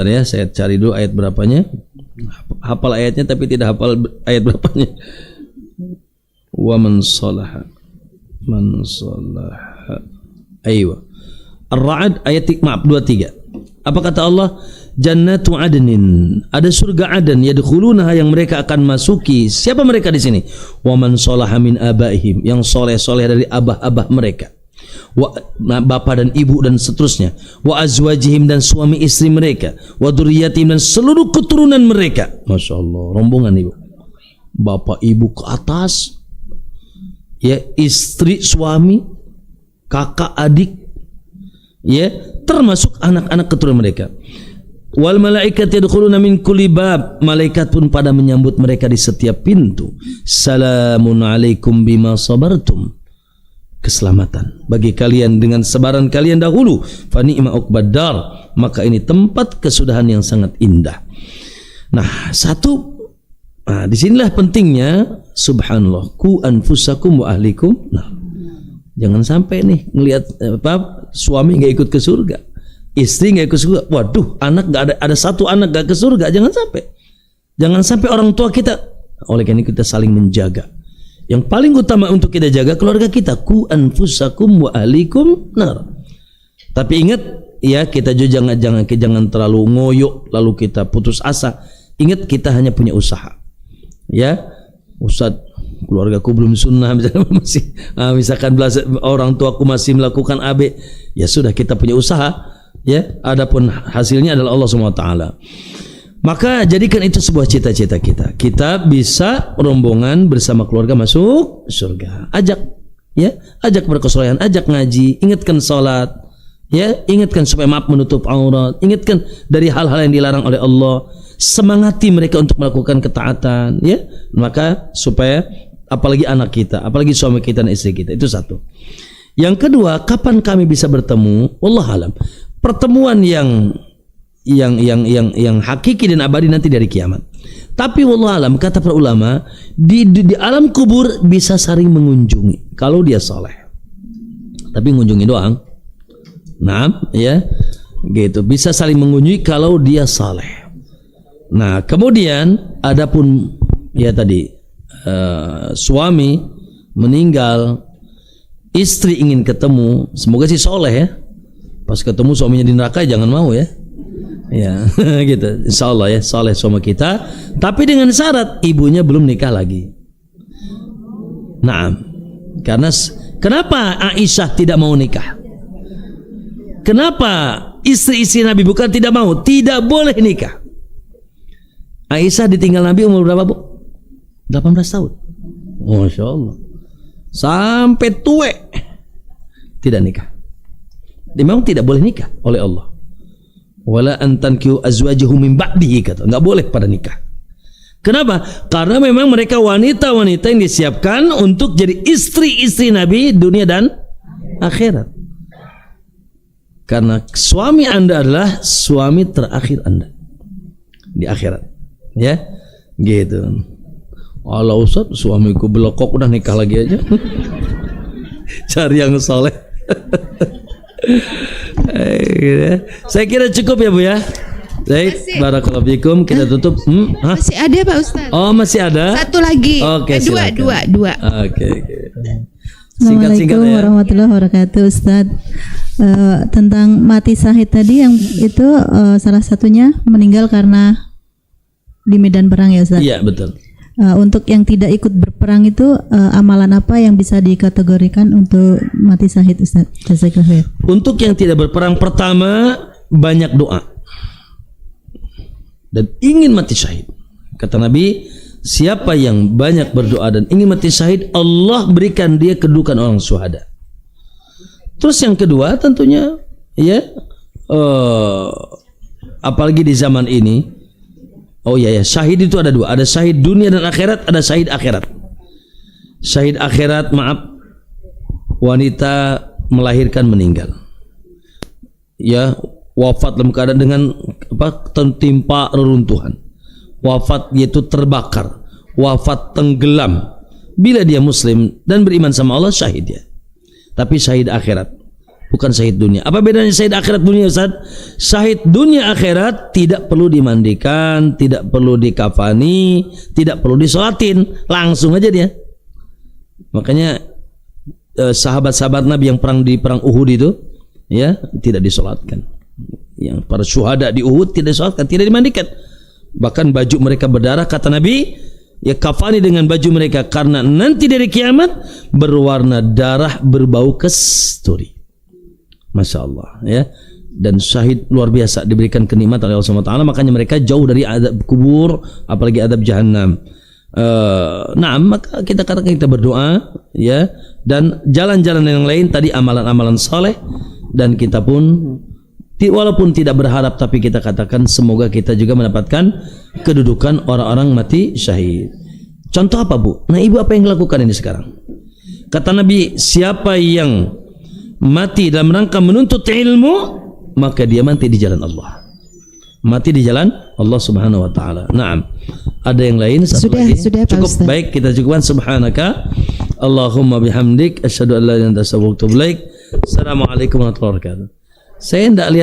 ya, saya cari dulu ayat berapanya. Hafal ayatnya tapi tidak hafal ayat berapanya. Wa man salaha aywa. Ar-Ra'd ayat 23. Apa kata Allah? Jannatu adnin, ada surga Aden, yadkhulunaha, yang mereka akan masuki. Siapa mereka di sini? Wa man salaha min abaihim, yang soleh-soleh dari abah-abah mereka, bapak dan ibu dan seterusnya, wa azwajihim, dan suami istri mereka, wa dzurriyyatihim, dan seluruh keturunan mereka. Masya Allah, rombongan ibu, bapak ibu ke atas, ya, istri, suami, kakak, adik, ya, termasuk anak-anak keturunan mereka. Wal malaikat yadkhuluna min kulli bab, malaikat pun pada menyambut mereka di setiap pintu. Salamun alaikum bima sabartum, keselamatan bagi kalian dengan sebaran kalian dahulu. Fa ni'ma uqbadar, maka ini tempat kesudahan yang sangat indah. Nah, disinilah pentingnya, subhanallah, ku anfusakum wa ahlikum. Nah, jangan sampai nih ngelihat suami nggak ikut ke surga, istri nggak ikut ke surga, waduh, anak nggak ada satu anak nggak ke surga. Jangan sampai orang tua kita. Oleh karena kita saling menjaga. Yang paling utama untuk kita jaga keluarga kita, ku anfusakum wa ahlikum nar. Tapi ingat ya, kita juga jangan terlalu ngoyo lalu kita putus asa. Ingat, kita hanya punya usaha. Ya, Ustaz, keluargaku belum sunnah, misalkan orang tuaku masih melakukan AB, ya sudah, kita punya usaha, ya, adapun hasilnya adalah Allah SWT. Maka jadikan itu sebuah cita-cita kita bisa rombongan bersama keluarga masuk surga. Ajak berkesolehan, ajak ngaji, ingatkan salat, ya, ingatkan supaya maaf menutup aurat, ingatkan dari hal-hal yang dilarang oleh Allah, semangati mereka untuk melakukan ketaatan, ya, maka supaya apalagi anak kita, apalagi suami kita dan istri kita. Itu satu. Yang kedua, kapan kami bisa bertemu? Wallah alam. Pertemuan yang hakiki dan abadi nanti dari kiamat. Tapi wallah alam, kata para ulama, di alam kubur bisa saling mengunjungi kalau dia soleh. Tapi mengunjungi doang. Nah, ya, gitu. Bisa saling mengunjungi kalau dia soleh. Nah, kemudian adapun ya tadi suami meninggal, istri ingin ketemu, semoga sih soleh ya. Pas ketemu suaminya di neraka jangan mau ya. Ya, gitu. Insyaallah ya, soleh suami kita, tapi dengan syarat ibunya belum nikah lagi. Nah, karena kenapa Aisyah tidak mau nikah? Kenapa istri-istri Nabi bukan tidak mau, tidak boleh nikah? Aisyah ditinggal Nabi umur berapa, Bu? 18 tahun. Masya Allah. Sampai tua tidak nikah. Dia memang tidak boleh nikah oleh Allah. Wala antankiu azwajahu min ba'dihi, kata. Enggak boleh pada nikah. Kenapa? Karena memang mereka wanita-wanita yang disiapkan untuk jadi istri-istri Nabi dunia dan akhirat. Karena suami Anda adalah suami terakhir Anda di akhirat. Ya, gitu. Allah, Ustaz, suamiku belokok, udah nikah lagi aja. Cari yang soleh. Saya kira cukup ya, Bu ya. Baik, barakallahu fikum. Kita tutup. Masih ada, Pak Ustaz. Oh, masih ada. Satu lagi. Oke, dua. Oke. Assalamualaikum warahmatullahi wabarakatuh, Ustaz. Tentang mati syahid tadi, yang itu salah satunya meninggal karena di medan perang ya, Ustaz? Iya, betul. Untuk yang tidak ikut berperang itu amalan apa yang bisa dikategorikan untuk mati syahid, Ustaz? Jazakallahu. Untuk yang tidak berperang, pertama banyak doa dan ingin mati syahid. Kata Nabi, siapa yang banyak berdoa dan ingin mati syahid, Allah berikan dia kedudukan orang syuhada. Terus yang kedua tentunya ya, apalagi di zaman ini, oh ya, syahid itu ada dua, ada syahid dunia dan akhirat, ada syahid akhirat. Syahid akhirat, maaf, wanita melahirkan meninggal, ya, wafat dalam keadaan dengan tertimpa reruntuhan, wafat yaitu terbakar, wafat tenggelam. Bila dia muslim dan beriman sama Allah, syahid dia. Tapi syahid akhirat, bukan syahid dunia. Apa bedanya syahid akhirat dunia, Ustaz? Syahid dunia akhirat tidak perlu dimandikan, tidak perlu dikafani, tidak perlu disolatin, langsung aja dia. Makanya sahabat-sahabat Nabi yang perang di perang Uhud itu, ya, tidak disolatkan. Yang para syuhada di Uhud tidak disolatkan, tidak dimandikan. Bahkan baju mereka berdarah, kata Nabi, ya kafani dengan baju mereka, karena nanti dari kiamat berwarna darah berbau kasturi. Masya Allah, ya. Dan syahid luar biasa diberikan kenikmatan oleh Allah SWT, makanya mereka jauh dari adab kubur, apalagi adab jahannam. Nah, maka kita katakan, kita berdoa, ya, dan jalan-jalan yang lain tadi amalan-amalan saleh, dan kita pun walaupun tidak berharap, tapi kita katakan semoga kita juga mendapatkan kedudukan orang-orang mati syahid. Contoh apa, Bu? Nah, Ibu apa yang lakukan ini sekarang? Kata Nabi, siapa yang mati dalam rangka menuntut ilmu, maka dia mati di jalan Allah. Mati di jalan Allah Subhanahu wa taala. Naam. Ada yang lain? Satu lagi? Sudah, cukup, Pak Ustaz. baik, kita cukupkan. Subhanaka Allahumma bihamdik asyhadu an la ilaha illa anta astaghfiruka wa atubu ilaik. Assalamualaikum warahmatullahi wabarakatuh. Saya tidak lihat